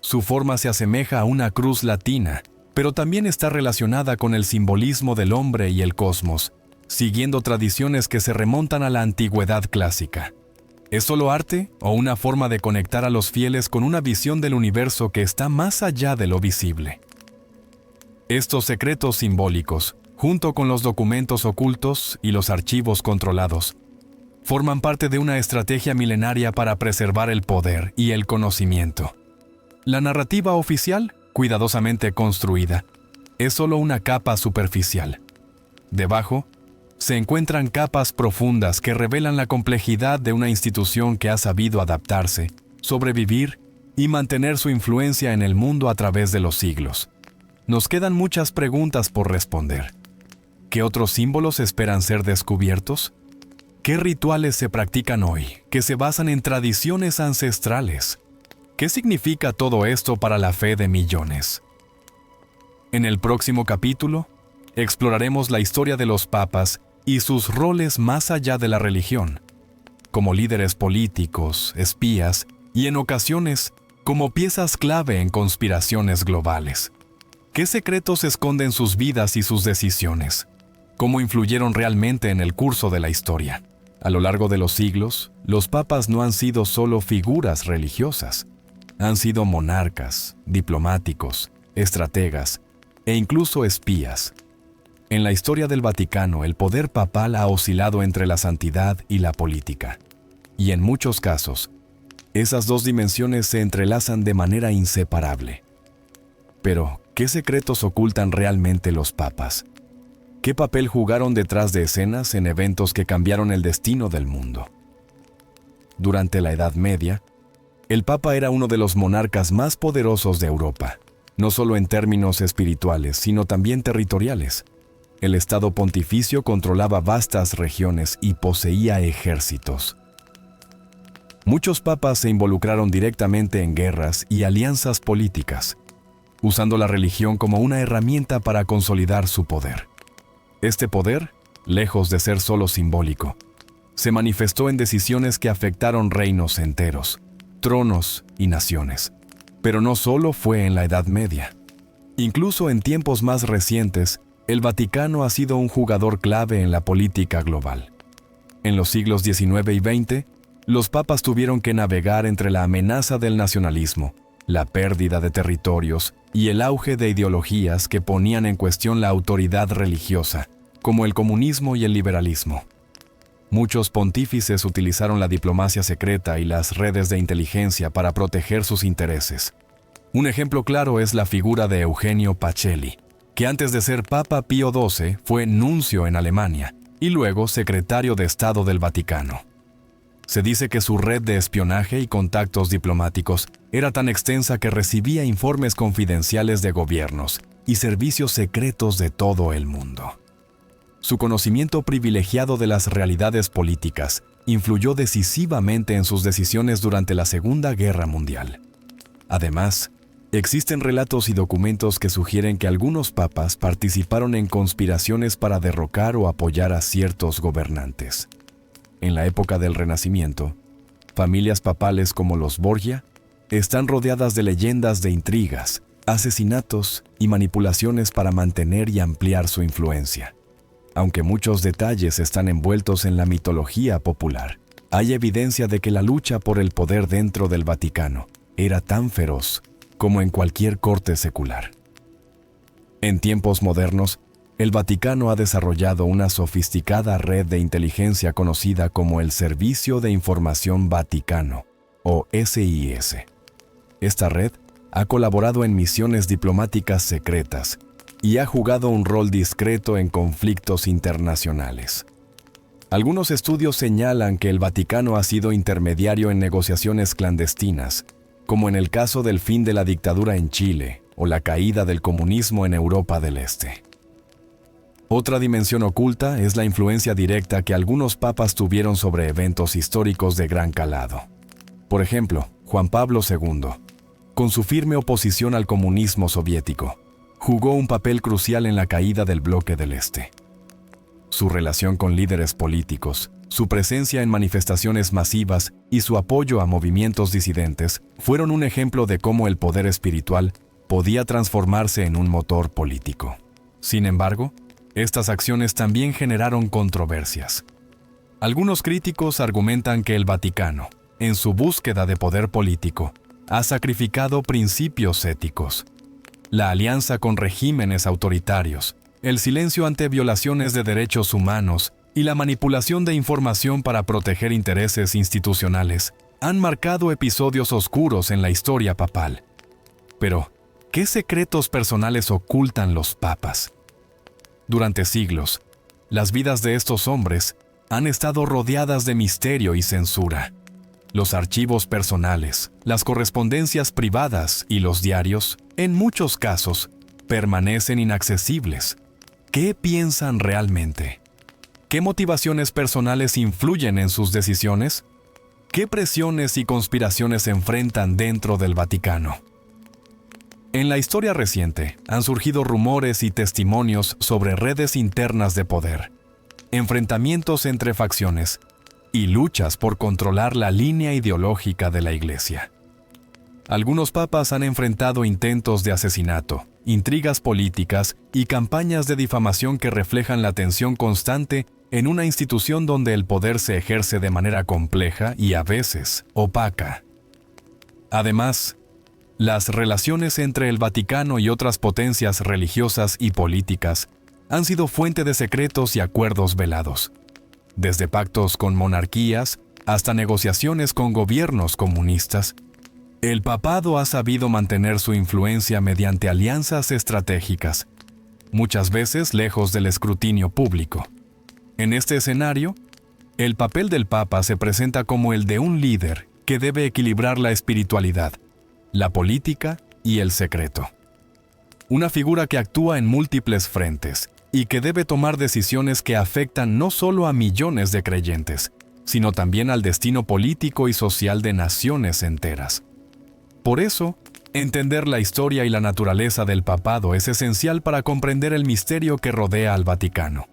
Su forma se asemeja a una cruz latina, pero también está relacionada con el simbolismo del hombre y el cosmos, siguiendo tradiciones que se remontan a la antigüedad clásica. ¿Es solo arte o una forma de conectar a los fieles con una visión del universo que está más allá de lo visible? Estos secretos simbólicos, junto con los documentos ocultos y los archivos controlados, forman parte de una estrategia milenaria para preservar el poder y el conocimiento. La narrativa oficial, cuidadosamente construida, es solo una capa superficial. Debajo, se encuentran capas profundas que revelan la complejidad de una institución que ha sabido adaptarse, sobrevivir y mantener su influencia en el mundo a través de los siglos. Nos quedan muchas preguntas por responder. ¿Qué otros símbolos esperan ser descubiertos? ¿Qué rituales se practican hoy que se basan en tradiciones ancestrales? ¿Qué significa todo esto para la fe de millones? En el próximo capítulo, exploraremos la historia de los papas y sus roles más allá de la religión, como líderes políticos, espías y en ocasiones como piezas clave en conspiraciones globales. ¿Qué secretos esconden sus vidas y sus decisiones? ¿Cómo influyeron realmente en el curso de la historia? A lo largo de los siglos, los papas no han sido solo figuras religiosas. Han sido monarcas, diplomáticos, estrategas e incluso espías. En la historia del Vaticano, el poder papal ha oscilado entre la santidad y la política. Y en muchos casos, esas dos dimensiones se entrelazan de manera inseparable. Pero, ¿qué secretos ocultan realmente los papas? ¿Qué papel jugaron detrás de escenas en eventos que cambiaron el destino del mundo? Durante la Edad Media, el Papa era uno de los monarcas más poderosos de Europa, no solo en términos espirituales, sino también territoriales. El Estado Pontificio controlaba vastas regiones y poseía ejércitos. Muchos papas se involucraron directamente en guerras y alianzas políticas, usando la religión como una herramienta para consolidar su poder. Este poder, lejos de ser solo simbólico, se manifestó en decisiones que afectaron reinos enteros, tronos y naciones. Pero no solo fue en la Edad Media. Incluso en tiempos más recientes, el Vaticano ha sido un jugador clave en la política global. En los siglos XIX y XX, los papas tuvieron que navegar entre la amenaza del nacionalismo, la pérdida de territorios y el auge de ideologías que ponían en cuestión la autoridad religiosa, como el comunismo y el liberalismo. Muchos pontífices utilizaron la diplomacia secreta y las redes de inteligencia para proteger sus intereses. Un ejemplo claro es la figura de Eugenio Pacelli, que antes de ser Papa Pío XII fue nuncio en Alemania y luego secretario de Estado del Vaticano. Se dice que su red de espionaje y contactos diplomáticos era tan extensa que recibía informes confidenciales de gobiernos y servicios secretos de todo el mundo. Su conocimiento privilegiado de las realidades políticas influyó decisivamente en sus decisiones durante la Segunda Guerra Mundial. Además, existen relatos y documentos que sugieren que algunos papas participaron en conspiraciones para derrocar o apoyar a ciertos gobernantes. En la época del Renacimiento, familias papales como los Borgia están rodeadas de leyendas de intrigas, asesinatos y manipulaciones para mantener y ampliar su influencia. Aunque muchos detalles están envueltos en la mitología popular, hay evidencia de que la lucha por el poder dentro del Vaticano era tan feroz como en cualquier corte secular. En tiempos modernos, el Vaticano ha desarrollado una sofisticada red de inteligencia conocida como el Servicio de Información Vaticano, o SIS. Esta red ha colaborado en misiones diplomáticas secretas y ha jugado un rol discreto en conflictos internacionales. Algunos estudios señalan que el Vaticano ha sido intermediario en negociaciones clandestinas, como en el caso del fin de la dictadura en Chile o la caída del comunismo en Europa del Este. Otra dimensión oculta es la influencia directa que algunos papas tuvieron sobre eventos históricos de gran calado. Por ejemplo, Juan Pablo II, con su firme oposición al comunismo soviético, jugó un papel crucial en la caída del bloque del Este. Su relación con líderes políticos, su presencia en manifestaciones masivas y su apoyo a movimientos disidentes fueron un ejemplo de cómo el poder espiritual podía transformarse en un motor político. Sin embargo, estas acciones también generaron controversias. Algunos críticos argumentan que el Vaticano, en su búsqueda de poder político, ha sacrificado principios éticos. La alianza con regímenes autoritarios, el silencio ante violaciones de derechos humanos y la manipulación de información para proteger intereses institucionales han marcado episodios oscuros en la historia papal. Pero, ¿qué secretos personales ocultan los papas? Durante siglos, las vidas de estos hombres han estado rodeadas de misterio y censura. Los archivos personales, las correspondencias privadas y los diarios, en muchos casos, permanecen inaccesibles. ¿Qué piensan realmente? ¿Qué motivaciones personales influyen en sus decisiones? ¿Qué presiones y conspiraciones se enfrentan dentro del Vaticano? En la historia reciente han surgido rumores y testimonios sobre redes internas de poder, enfrentamientos entre facciones y luchas por controlar la línea ideológica de la Iglesia. Algunos papas han enfrentado intentos de asesinato, intrigas políticas y campañas de difamación que reflejan la tensión constante en una institución donde el poder se ejerce de manera compleja y a veces opaca. Además, las relaciones entre el Vaticano y otras potencias religiosas y políticas han sido fuente de secretos y acuerdos velados, desde pactos con monarquías hasta negociaciones con gobiernos comunistas. El papado ha sabido mantener su influencia mediante alianzas estratégicas, muchas veces lejos del escrutinio público. En este escenario, el papel del Papa se presenta como el de un líder que debe equilibrar la espiritualidad, la política y el secreto. Una figura que actúa en múltiples frentes y que debe tomar decisiones que afectan no solo a millones de creyentes, sino también al destino político y social de naciones enteras. Por eso, entender la historia y la naturaleza del papado es esencial para comprender el misterio que rodea al Vaticano.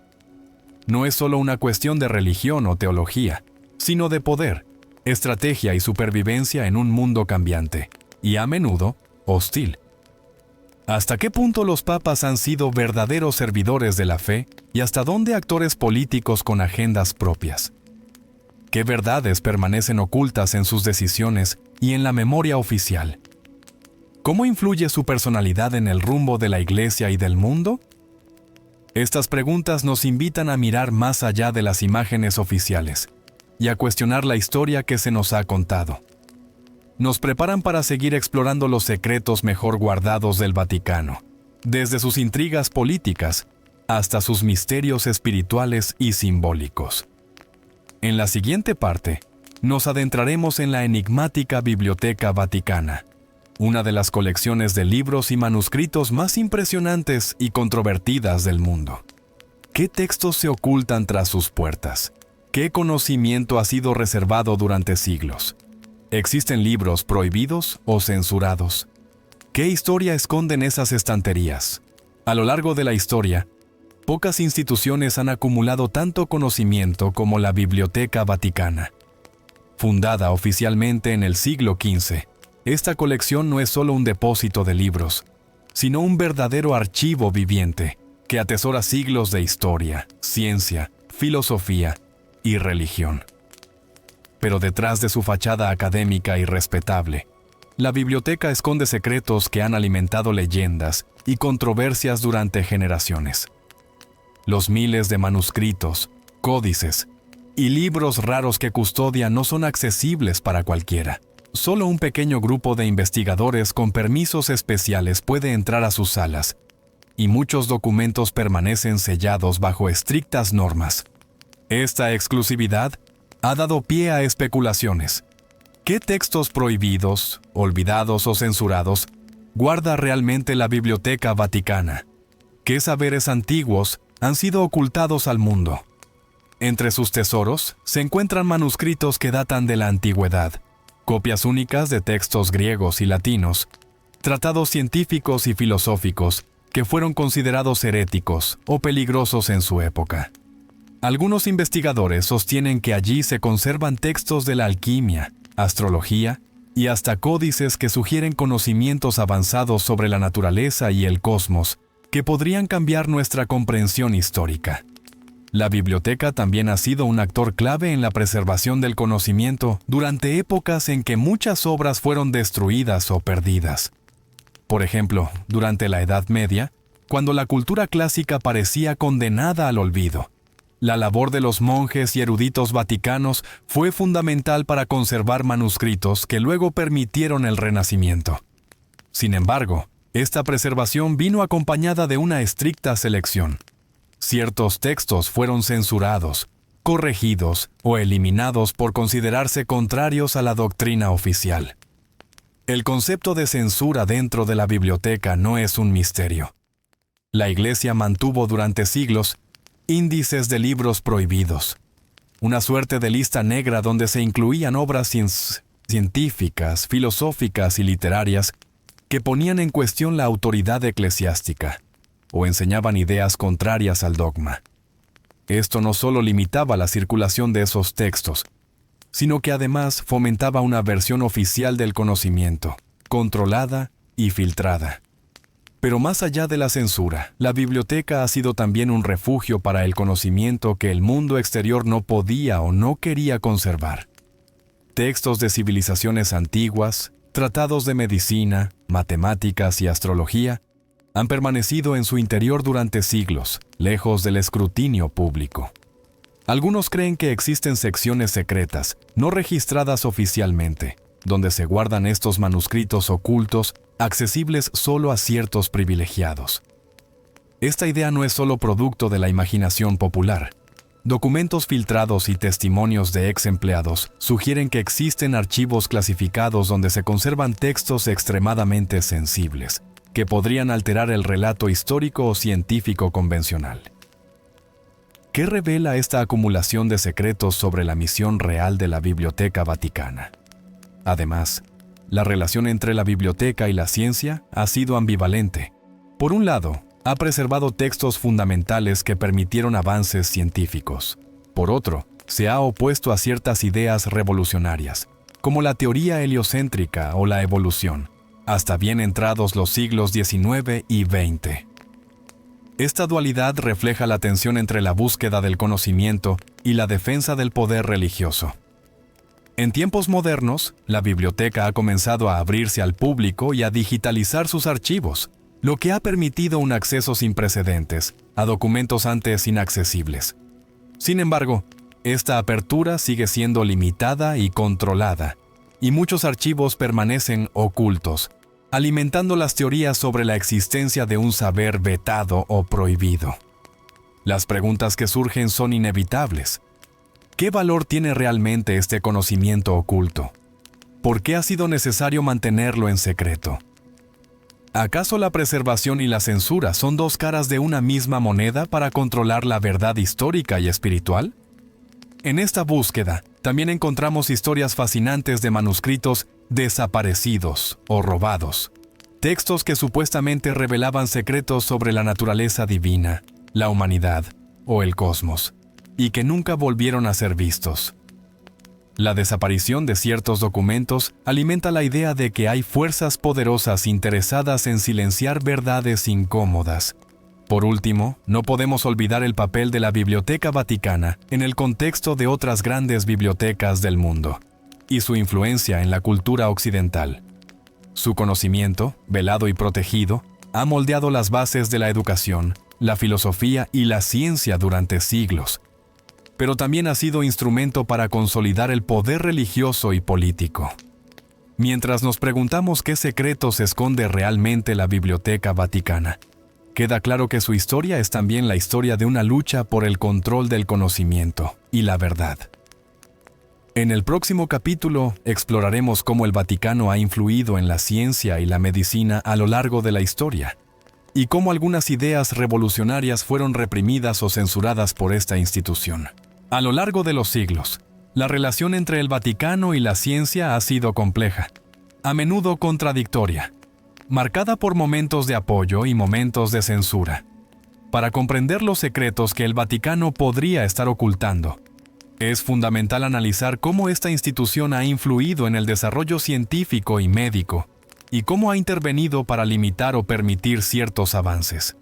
No es solo una cuestión de religión o teología, sino de poder, estrategia y supervivencia en un mundo cambiante, y a menudo hostil. ¿Hasta qué punto los papas han sido verdaderos servidores de la fe y hasta dónde actores políticos con agendas propias? ¿Qué verdades permanecen ocultas en sus decisiones y en la memoria oficial? ¿Cómo influye su personalidad en el rumbo de la Iglesia y del mundo? Estas preguntas nos invitan a mirar más allá de las imágenes oficiales y a cuestionar la historia que se nos ha contado. Nos preparan para seguir explorando los secretos mejor guardados del Vaticano, desde sus intrigas políticas hasta sus misterios espirituales y simbólicos. En la siguiente parte, nos adentraremos en la enigmática Biblioteca Vaticana, una de las colecciones de libros y manuscritos más impresionantes y controvertidas del mundo. ¿Qué textos se ocultan tras sus puertas? ¿Qué conocimiento ha sido reservado durante siglos? ¿Existen libros prohibidos o censurados? ¿Qué historia esconden esas estanterías? A lo largo de la historia, pocas instituciones han acumulado tanto conocimiento como la Biblioteca Vaticana. Fundada oficialmente en el siglo XV, esta colección no es solo un depósito de libros, sino un verdadero archivo viviente que atesora siglos de historia, ciencia, filosofía y religión. Pero detrás de su fachada académica y respetable, la biblioteca esconde secretos que han alimentado leyendas y controversias durante generaciones. Los miles de manuscritos, códices y libros raros que custodia no son accesibles para cualquiera. Solo un pequeño grupo de investigadores con permisos especiales puede entrar a sus salas, y muchos documentos permanecen sellados bajo estrictas normas. Esta exclusividad ha dado pie a especulaciones. ¿Qué textos prohibidos, olvidados o censurados guarda realmente la Biblioteca Vaticana? ¿Qué saberes antiguos han sido ocultados al mundo? Entre sus tesoros se encuentran manuscritos que datan de la antigüedad, copias únicas de textos griegos y latinos, tratados científicos y filosóficos que fueron considerados heréticos o peligrosos en su época. Algunos investigadores sostienen que allí se conservan textos de la alquimia, astrología y hasta códices que sugieren conocimientos avanzados sobre la naturaleza y el cosmos que podrían cambiar nuestra comprensión histórica. La biblioteca también ha sido un actor clave en la preservación del conocimiento durante épocas en que muchas obras fueron destruidas o perdidas. Por ejemplo, durante la Edad Media, cuando la cultura clásica parecía condenada al olvido, la labor de los monjes y eruditos vaticanos fue fundamental para conservar manuscritos que luego permitieron el Renacimiento. Sin embargo, esta preservación vino acompañada de una estricta selección. Ciertos textos fueron censurados, corregidos o eliminados por considerarse contrarios a la doctrina oficial. El concepto de censura dentro de la biblioteca no es un misterio. La Iglesia mantuvo durante siglos índices de libros prohibidos, una suerte de lista negra donde se incluían obras científicas, filosóficas y literarias que ponían en cuestión la autoridad eclesiástica o enseñaban ideas contrarias al dogma. Esto no solo limitaba la circulación de esos textos, sino que además fomentaba una versión oficial del conocimiento, controlada y filtrada. Pero más allá de la censura, la biblioteca ha sido también un refugio para el conocimiento que el mundo exterior no podía o no quería conservar. Textos de civilizaciones antiguas, tratados de medicina, matemáticas y astrología han permanecido en su interior durante siglos, lejos del escrutinio público. Algunos creen que existen secciones secretas, no registradas oficialmente, donde se guardan estos manuscritos ocultos, accesibles solo a ciertos privilegiados. Esta idea no es solo producto de la imaginación popular. Documentos filtrados y testimonios de ex empleados sugieren que existen archivos clasificados donde se conservan textos extremadamente sensibles, que podrían alterar el relato histórico o científico convencional. ¿Qué revela esta acumulación de secretos sobre la misión real de la Biblioteca Vaticana? Además, la relación entre la biblioteca y la ciencia ha sido ambivalente. Por un lado, ha preservado textos fundamentales que permitieron avances científicos. Por otro, se ha opuesto a ciertas ideas revolucionarias, como la teoría heliocéntrica o la evolución, hasta bien entrados los siglos XIX y XX. Esta dualidad refleja la tensión entre la búsqueda del conocimiento y la defensa del poder religioso. En tiempos modernos, la biblioteca ha comenzado a abrirse al público y a digitalizar sus archivos, lo que ha permitido un acceso sin precedentes a documentos antes inaccesibles. Sin embargo, esta apertura sigue siendo limitada y controlada, y muchos archivos permanecen ocultos, alimentando las teorías sobre la existencia de un saber vetado o prohibido. Las preguntas que surgen son inevitables. ¿Qué valor tiene realmente este conocimiento oculto? ¿Por qué ha sido necesario mantenerlo en secreto? ¿Acaso la preservación y la censura son dos caras de una misma moneda para controlar la verdad histórica y espiritual? En esta búsqueda, también encontramos historias fascinantes de manuscritos desaparecidos o robados, textos que supuestamente revelaban secretos sobre la naturaleza divina, la humanidad o el cosmos, y que nunca volvieron a ser vistos. La desaparición de ciertos documentos alimenta la idea de que hay fuerzas poderosas interesadas en silenciar verdades incómodas. Por último, no podemos olvidar el papel de la Biblioteca Vaticana en el contexto de otras grandes bibliotecas del mundo, y su influencia en la cultura occidental. Su conocimiento, velado y protegido, ha moldeado las bases de la educación, la filosofía y la ciencia durante siglos, pero también ha sido instrumento para consolidar el poder religioso y político. Mientras nos preguntamos qué secretos esconde realmente la Biblioteca Vaticana, queda claro que su historia es también la historia de una lucha por el control del conocimiento y la verdad. En el próximo capítulo exploraremos cómo el Vaticano ha influido en la ciencia y la medicina a lo largo de la historia, y cómo algunas ideas revolucionarias fueron reprimidas o censuradas por esta institución. A lo largo de los siglos, la relación entre el Vaticano y la ciencia ha sido compleja, a menudo contradictoria, marcada por momentos de apoyo y momentos de censura. Para comprender los secretos que el Vaticano podría estar ocultando, es fundamental analizar cómo esta institución ha influido en el desarrollo científico y médico, y cómo ha intervenido para limitar o permitir ciertos avances.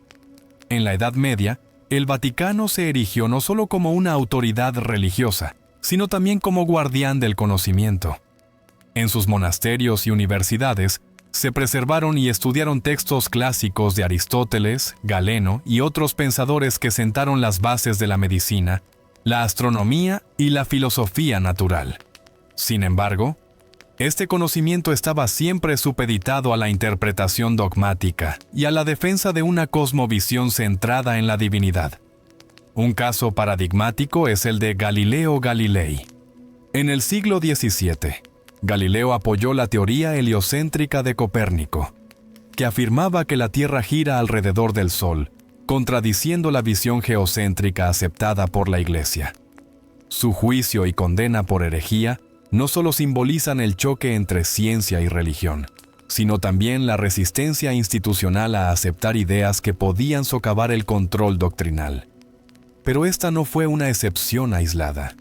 En la Edad Media, el Vaticano se erigió no solo como una autoridad religiosa, sino también como guardián del conocimiento. En sus monasterios y universidades, se preservaron y estudiaron textos clásicos de Aristóteles, Galeno y otros pensadores que sentaron las bases de la medicina, la astronomía y la filosofía natural. Sin embargo, este conocimiento estaba siempre supeditado a la interpretación dogmática y a la defensa de una cosmovisión centrada en la divinidad. Un caso paradigmático es el de Galileo Galilei. En el siglo XVII, Galileo apoyó la teoría heliocéntrica de Copérnico, que afirmaba que la Tierra gira alrededor del Sol, contradiciendo la visión geocéntrica aceptada por la Iglesia. Su juicio y condena por herejía no solo simbolizan el choque entre ciencia y religión, sino también la resistencia institucional a aceptar ideas que podían socavar el control doctrinal. Pero esta no fue una excepción aislada.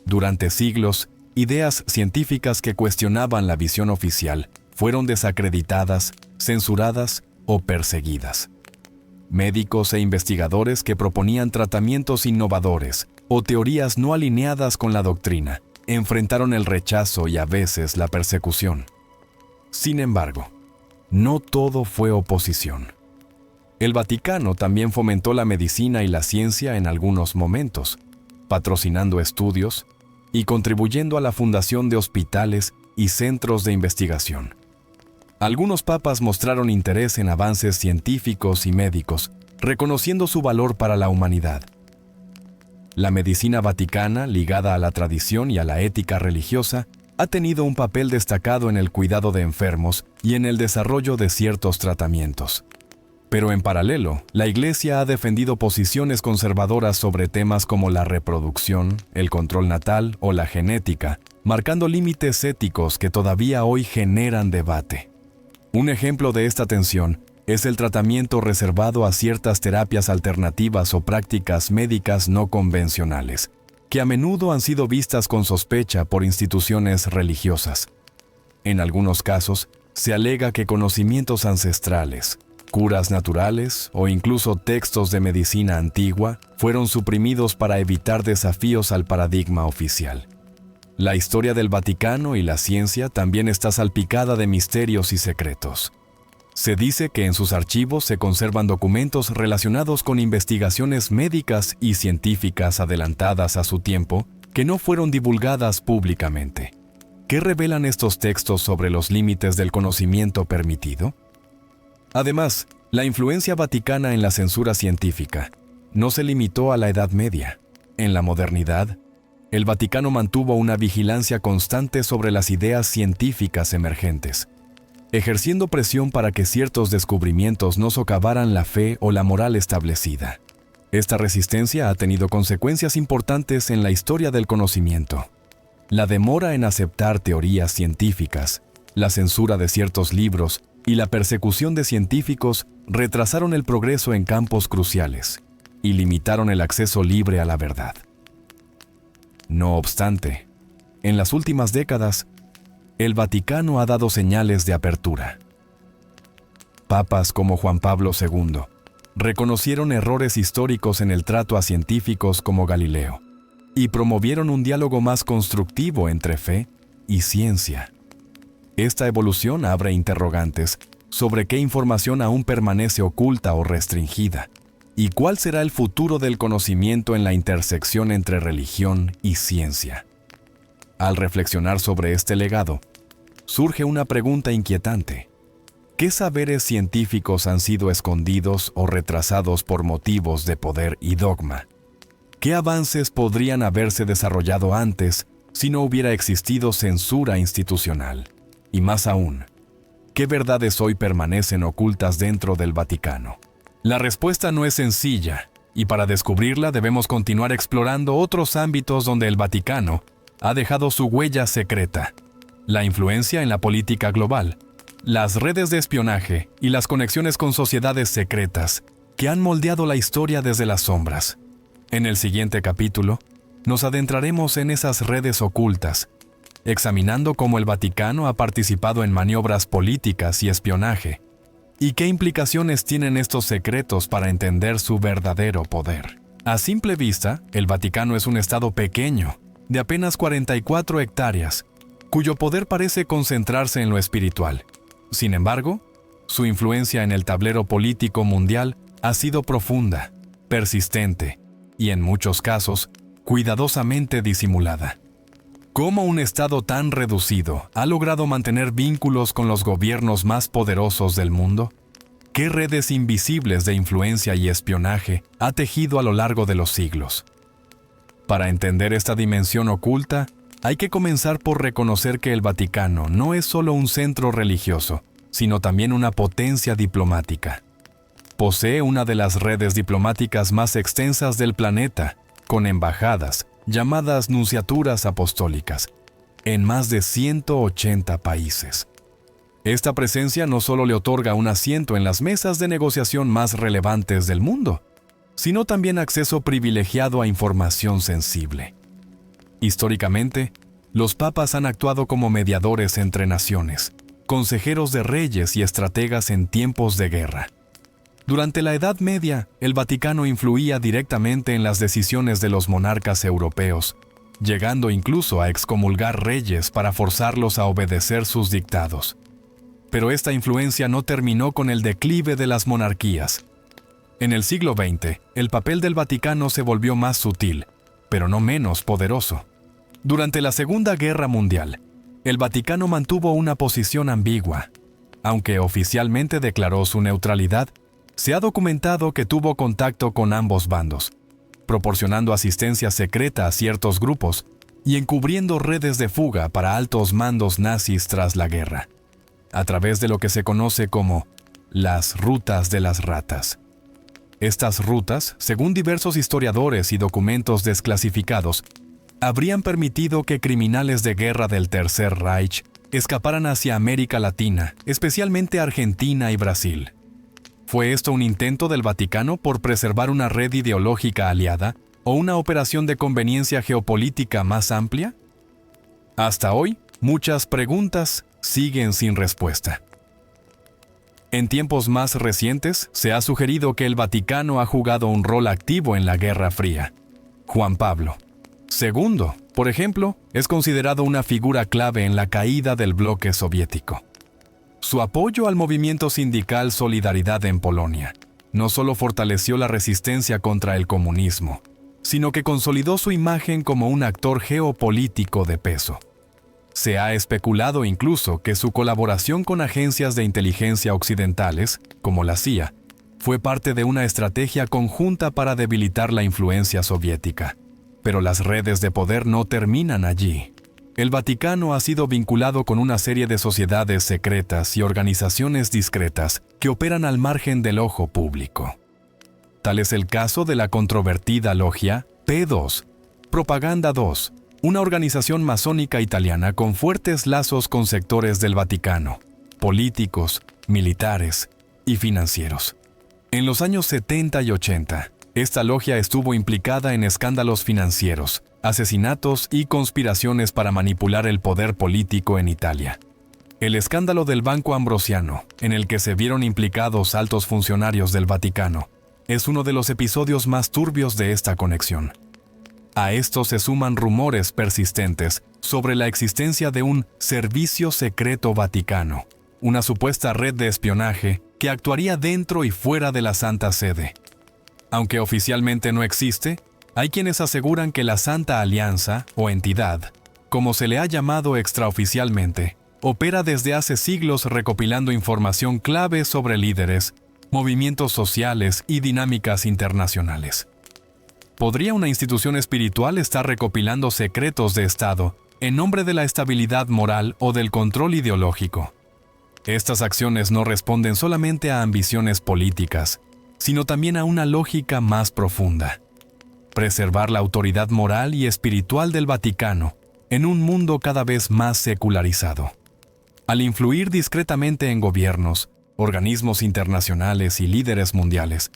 Durante siglos, ideas científicas que cuestionaban la visión oficial fueron desacreditadas, censuradas o perseguidas. Médicos e investigadores que proponían tratamientos innovadores o teorías no alineadas con la doctrina enfrentaron el rechazo y a veces la persecución. Sin embargo, no todo fue oposición. El Vaticano también fomentó la medicina y la ciencia en algunos momentos, patrocinando estudios y contribuyendo a la fundación de hospitales y centros de investigación. Algunos papas mostraron interés en avances científicos y médicos, reconociendo su valor para la humanidad. La medicina vaticana, ligada a la tradición y a la ética religiosa, ha tenido un papel destacado en el cuidado de enfermos y en el desarrollo de ciertos tratamientos. Pero en paralelo, la Iglesia ha defendido posiciones conservadoras sobre temas como la reproducción, el control natal o la genética, marcando límites éticos que todavía hoy generan debate. Un ejemplo de esta tensión es el tratamiento reservado a ciertas terapias alternativas o prácticas médicas no convencionales, que a menudo han sido vistas con sospecha por instituciones religiosas. En algunos casos, se alega que conocimientos ancestrales, curas naturales o incluso textos de medicina antigua fueron suprimidos para evitar desafíos al paradigma oficial. La historia del Vaticano y la ciencia también está salpicada de misterios y secretos. Se dice que en sus archivos se conservan documentos relacionados con investigaciones médicas y científicas adelantadas a su tiempo que no fueron divulgadas públicamente. ¿Qué revelan estos textos sobre los límites del conocimiento permitido? Además, la influencia vaticana en la censura científica no se limitó a la Edad Media. En la modernidad, el Vaticano mantuvo una vigilancia constante sobre las ideas científicas emergentes, ejerciendo presión para que ciertos descubrimientos no socavaran la fe o la moral establecida. Esta resistencia ha tenido consecuencias importantes en la historia del conocimiento. La demora en aceptar teorías científicas, la censura de ciertos libros y la persecución de científicos retrasaron el progreso en campos cruciales y limitaron el acceso libre a la verdad. No obstante, en las últimas décadas, el Vaticano ha dado señales de apertura. Papas como Juan Pablo II reconocieron errores históricos en el trato a científicos como Galileo y promovieron un diálogo más constructivo entre fe y ciencia. Esta evolución abre interrogantes sobre qué información aún permanece oculta o restringida y cuál será el futuro del conocimiento en la intersección entre religión y ciencia. Al reflexionar sobre este legado, surge una pregunta inquietante. ¿Qué saberes científicos han sido escondidos o retrasados por motivos de poder y dogma? ¿Qué avances podrían haberse desarrollado antes si no hubiera existido censura institucional? Y más aún, ¿qué verdades hoy permanecen ocultas dentro del Vaticano? La respuesta no es sencilla, y para descubrirla debemos continuar explorando otros ámbitos donde el Vaticano ha dejado su huella secreta: la influencia en la política global, las redes de espionaje y las conexiones con sociedades secretas que han moldeado la historia desde las sombras. En el siguiente capítulo, nos adentraremos en esas redes ocultas, examinando cómo el Vaticano ha participado en maniobras políticas y espionaje, y qué implicaciones tienen estos secretos para entender su verdadero poder. A simple vista, el Vaticano es un estado pequeño, de apenas 44 hectáreas, cuyo poder parece concentrarse en lo espiritual. Sin embargo, su influencia en el tablero político mundial ha sido profunda, persistente y, en muchos casos, cuidadosamente disimulada. ¿Cómo un estado tan reducido ha logrado mantener vínculos con los gobiernos más poderosos del mundo? ¿Qué redes invisibles de influencia y espionaje ha tejido a lo largo de los siglos? Para entender esta dimensión oculta, hay que comenzar por reconocer que el Vaticano no es solo un centro religioso, sino también una potencia diplomática. Posee una de las redes diplomáticas más extensas del planeta, con embajadas, llamadas nunciaturas apostólicas, en más de 180 países. Esta presencia no solo le otorga un asiento en las mesas de negociación más relevantes del mundo, sino también acceso privilegiado a información sensible. Históricamente, los papas han actuado como mediadores entre naciones, consejeros de reyes y estrategas en tiempos de guerra. Durante la Edad Media, el Vaticano influía directamente en las decisiones de los monarcas europeos, llegando incluso a excomulgar reyes para forzarlos a obedecer sus dictados. Pero esta influencia no terminó con el declive de las monarquías. En el siglo XX, el papel del Vaticano se volvió más sutil, pero no menos poderoso. Durante la Segunda Guerra Mundial, el Vaticano mantuvo una posición ambigua. Aunque oficialmente declaró su neutralidad, se ha documentado que tuvo contacto con ambos bandos, proporcionando asistencia secreta a ciertos grupos y encubriendo redes de fuga para altos mandos nazis tras la guerra, a través de lo que se conoce como las rutas de las ratas. Estas rutas, según diversos historiadores y documentos desclasificados, habrían permitido que criminales de guerra del Tercer Reich escaparan hacia América Latina, especialmente Argentina y Brasil. ¿Fue esto un intento del Vaticano por preservar una red ideológica aliada o una operación de conveniencia geopolítica más amplia? Hasta hoy, muchas preguntas siguen sin respuesta. En tiempos más recientes, se ha sugerido que el Vaticano ha jugado un rol activo en la Guerra Fría. Juan Pablo II, por ejemplo, es considerado una figura clave en la caída del bloque soviético. Su apoyo al movimiento sindical Solidaridad en Polonia no solo fortaleció la resistencia contra el comunismo, sino que consolidó su imagen como un actor geopolítico de peso. Se ha especulado incluso que su colaboración con agencias de inteligencia occidentales, como la CIA, fue parte de una estrategia conjunta para debilitar la influencia soviética. Pero las redes de poder no terminan allí. El Vaticano ha sido vinculado con una serie de sociedades secretas y organizaciones discretas que operan al margen del ojo público. Tal es el caso de la controvertida logia P2, Propaganda 2, una organización masónica italiana con fuertes lazos con sectores del Vaticano, políticos, militares y financieros. En los años 70 y 80, esta logia estuvo implicada en escándalos financieros, asesinatos y conspiraciones para manipular el poder político en Italia. El escándalo del Banco Ambrosiano, en el que se vieron implicados altos funcionarios del Vaticano, es uno de los episodios más turbios de esta conexión. A esto se suman rumores persistentes sobre la existencia de un servicio secreto vaticano, una supuesta red de espionaje que actuaría dentro y fuera de la Santa Sede. Aunque oficialmente no existe, hay quienes aseguran que la Santa Alianza, o entidad, como se le ha llamado extraoficialmente, opera desde hace siglos recopilando información clave sobre líderes, movimientos sociales y dinámicas internacionales. ¿Podría una institución espiritual estar recopilando secretos de Estado en nombre de la estabilidad moral o del control ideológico? Estas acciones no responden solamente a ambiciones políticas, sino también a una lógica más profunda: preservar la autoridad moral y espiritual del Vaticano en un mundo cada vez más secularizado. Al influir discretamente en gobiernos, organismos internacionales y líderes mundiales,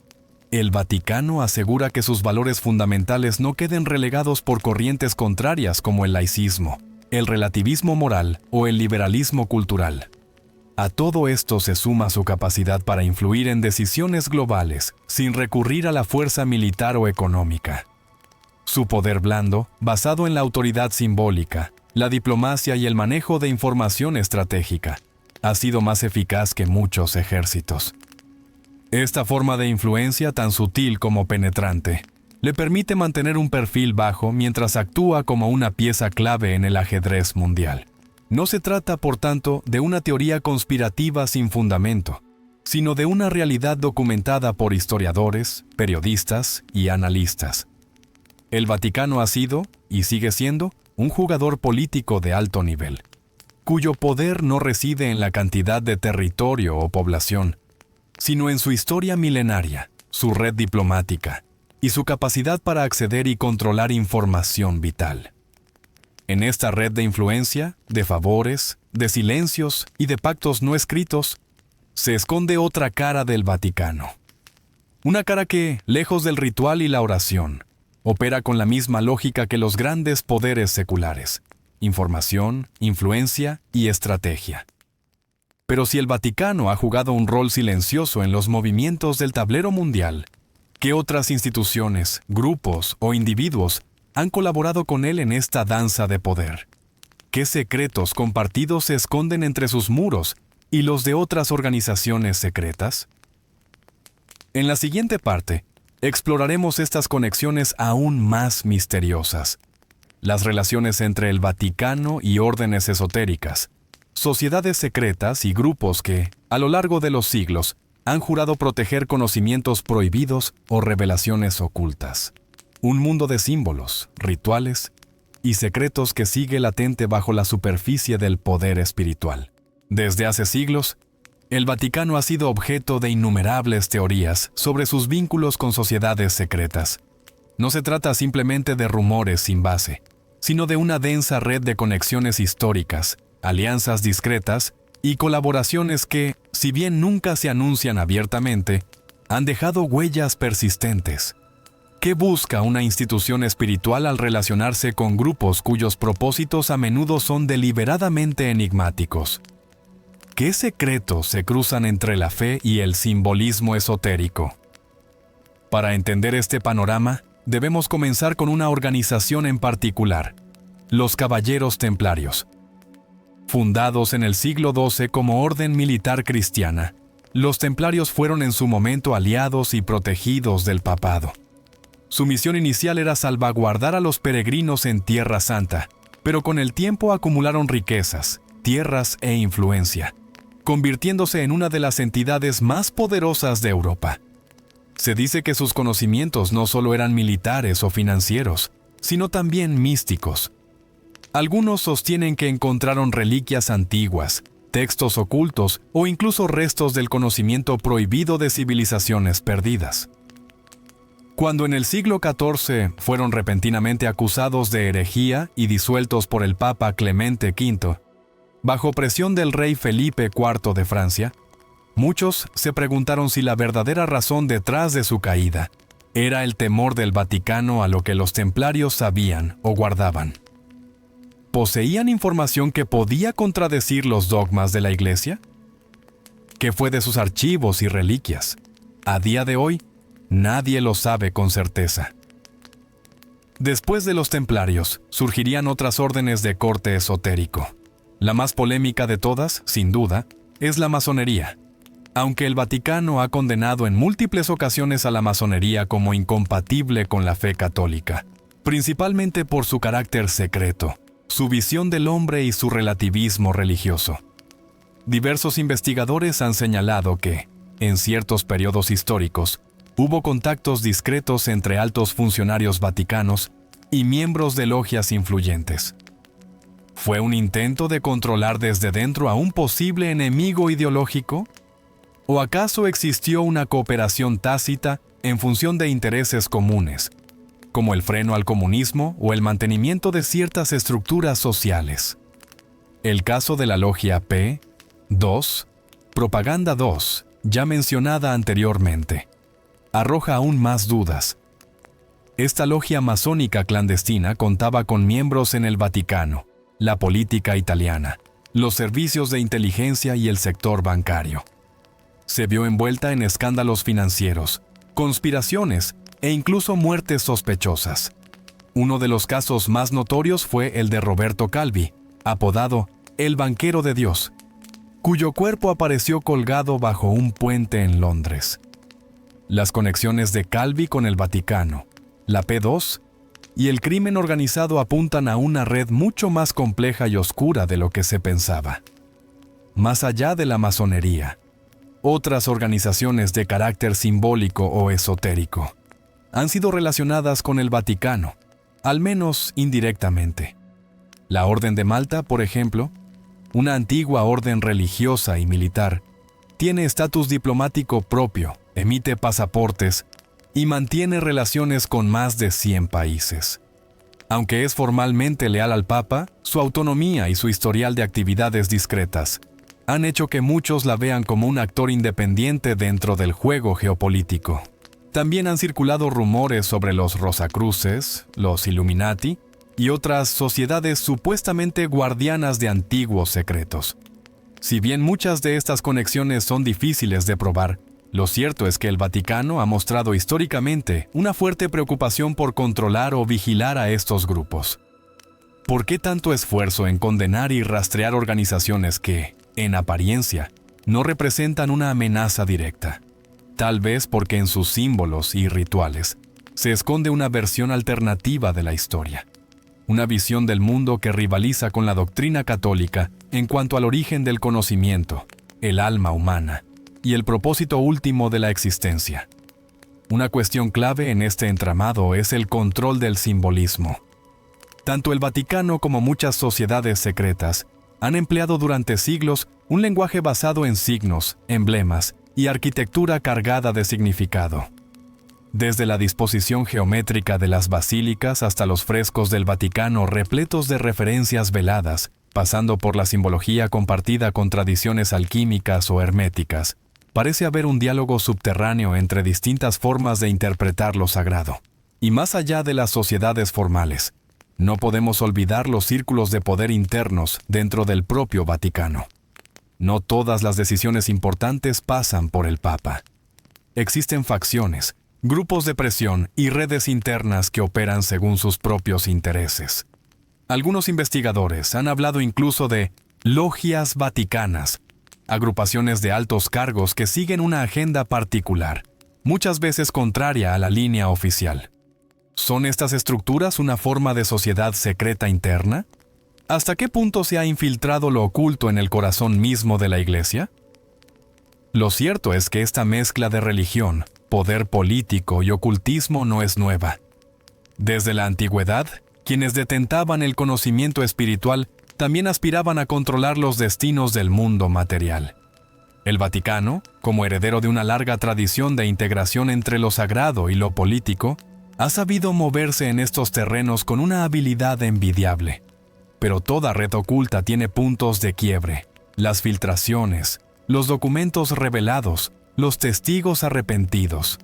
el Vaticano asegura que sus valores fundamentales no queden relegados por corrientes contrarias como el laicismo, el relativismo moral o el liberalismo cultural. A todo esto se suma su capacidad para influir en decisiones globales sin recurrir a la fuerza militar o económica. Su poder blando, basado en la autoridad simbólica, la diplomacia y el manejo de información estratégica, ha sido más eficaz que muchos ejércitos. Esta forma de influencia, tan sutil como penetrante, le permite mantener un perfil bajo mientras actúa como una pieza clave en el ajedrez mundial. No se trata, por tanto, de una teoría conspirativa sin fundamento, sino de una realidad documentada por historiadores, periodistas y analistas. El Vaticano ha sido, y sigue siendo, un jugador político de alto nivel, cuyo poder no reside en la cantidad de territorio o población, sino en su historia milenaria, su red diplomática y su capacidad para acceder y controlar información vital. En esta red de influencia, de favores, de silencios y de pactos no escritos, se esconde otra cara del Vaticano. Una cara que, lejos del ritual y la oración, opera con la misma lógica que los grandes poderes seculares: información, influencia y estrategia. Pero si el Vaticano ha jugado un rol silencioso en los movimientos del tablero mundial, ¿qué otras instituciones, grupos o individuos han colaborado con él en esta danza de poder? ¿Qué secretos compartidos se esconden entre sus muros y los de otras organizaciones secretas? En la siguiente parte, exploraremos estas conexiones aún más misteriosas: las relaciones entre el Vaticano y órdenes esotéricas, sociedades secretas y grupos que, a lo largo de los siglos, han jurado proteger conocimientos prohibidos o revelaciones ocultas. Un mundo de símbolos, rituales y secretos que sigue latente bajo la superficie del poder espiritual. Desde hace siglos, el Vaticano ha sido objeto de innumerables teorías sobre sus vínculos con sociedades secretas. No se trata simplemente de rumores sin base, sino de una densa red de conexiones históricas, alianzas discretas y colaboraciones que, si bien nunca se anuncian abiertamente, han dejado huellas persistentes. ¿Qué busca una institución espiritual al relacionarse con grupos cuyos propósitos a menudo son deliberadamente enigmáticos? ¿Qué secretos se cruzan entre la fe y el simbolismo esotérico? Para entender este panorama, debemos comenzar con una organización en particular: los Caballeros Templarios. Fundados en el siglo XII como orden militar cristiana, los templarios fueron en su momento aliados y protegidos del papado. Su misión inicial era salvaguardar a los peregrinos en Tierra Santa, pero con el tiempo acumularon riquezas, tierras e influencia, convirtiéndose en una de las entidades más poderosas de Europa. Se dice que sus conocimientos no solo eran militares o financieros, sino también místicos. Algunos sostienen que encontraron reliquias antiguas, textos ocultos o incluso restos del conocimiento prohibido de civilizaciones perdidas. Cuando en el siglo XIV fueron repentinamente acusados de herejía y disueltos por el Papa Clemente V, bajo presión del rey Felipe IV de Francia, muchos se preguntaron si la verdadera razón detrás de su caída era el temor del Vaticano a lo que los templarios sabían o guardaban. ¿Poseían información que podía contradecir los dogmas de la Iglesia? ¿Qué fue de sus archivos y reliquias? A día de hoy, nadie lo sabe con certeza. Después de los templarios, surgirían otras órdenes de corte esotérico. La más polémica de todas, sin duda, es la masonería. Aunque el Vaticano ha condenado en múltiples ocasiones a la masonería como incompatible con la fe católica, principalmente por su carácter secreto, su visión del hombre y su relativismo religioso. Diversos investigadores han señalado que, en ciertos periodos históricos, hubo contactos discretos entre altos funcionarios vaticanos y miembros de logias influyentes. ¿Fue un intento de controlar desde dentro a un posible enemigo ideológico? ¿O acaso existió una cooperación tácita en función de intereses comunes, como el freno al comunismo o el mantenimiento de ciertas estructuras sociales? El caso de la logia P2, Propaganda 2, ya mencionada anteriormente, arroja aún más dudas. Esta logia masónica clandestina contaba con miembros en el Vaticano, la política italiana, los servicios de inteligencia y el sector bancario. Se vio envuelta en escándalos financieros, conspiraciones e incluso muertes sospechosas. Uno de los casos más notorios fue el de Roberto Calvi, apodado el Banquero de Dios, cuyo cuerpo apareció colgado bajo un puente en Londres. Las conexiones de Calvi con el Vaticano, la P2 y el crimen organizado apuntan a una red mucho más compleja y oscura de lo que se pensaba. Más allá de la masonería, otras organizaciones de carácter simbólico o esotérico han sido relacionadas con el Vaticano, al menos indirectamente. La Orden de Malta, por ejemplo, una antigua orden religiosa y militar, tiene estatus diplomático propio, emite pasaportes y mantiene relaciones con más de 100 países. Aunque es formalmente leal al Papa, su autonomía y su historial de actividades discretas han hecho que muchos la vean como un actor independiente dentro del juego geopolítico. También han circulado rumores sobre los Rosacruces, los Illuminati y otras sociedades supuestamente guardianas de antiguos secretos. Si bien muchas de estas conexiones son difíciles de probar, lo cierto es que el Vaticano ha mostrado históricamente una fuerte preocupación por controlar o vigilar a estos grupos. ¿Por qué tanto esfuerzo en condenar y rastrear organizaciones que, en apariencia, no representan una amenaza directa? Tal vez porque en sus símbolos y rituales se esconde una versión alternativa de la historia. Una visión del mundo que rivaliza con la doctrina católica en cuanto al origen del conocimiento, el alma humana y el propósito último de la existencia. Una cuestión clave en este entramado es el control del simbolismo. Tanto el Vaticano como muchas sociedades secretas han empleado durante siglos un lenguaje basado en signos, emblemas y arquitectura cargada de significado. Desde la disposición geométrica de las basílicas hasta los frescos del Vaticano repletos de referencias veladas, pasando por la simbología compartida con tradiciones alquímicas o herméticas, parece haber un diálogo subterráneo entre distintas formas de interpretar lo sagrado. Y más allá de las sociedades formales, no podemos olvidar los círculos de poder internos dentro del propio Vaticano. No todas las decisiones importantes pasan por el Papa. Existen facciones, grupos de presión y redes internas que operan según sus propios intereses. Algunos investigadores han hablado incluso de logias vaticanas, agrupaciones de altos cargos que siguen una agenda particular, muchas veces contraria a la línea oficial. ¿Son estas estructuras una forma de sociedad secreta interna? ¿Hasta qué punto se ha infiltrado lo oculto en el corazón mismo de la Iglesia? Lo cierto es que esta mezcla de religión, poder político y ocultismo no es nueva. Desde la antigüedad, quienes detentaban el conocimiento espiritual también aspiraban a controlar los destinos del mundo material. El Vaticano, como heredero de una larga tradición de integración entre lo sagrado y lo político, ha sabido moverse en estos terrenos con una habilidad envidiable. Pero toda red oculta tiene puntos de quiebre: las filtraciones, los documentos revelados, los testigos arrepentidos.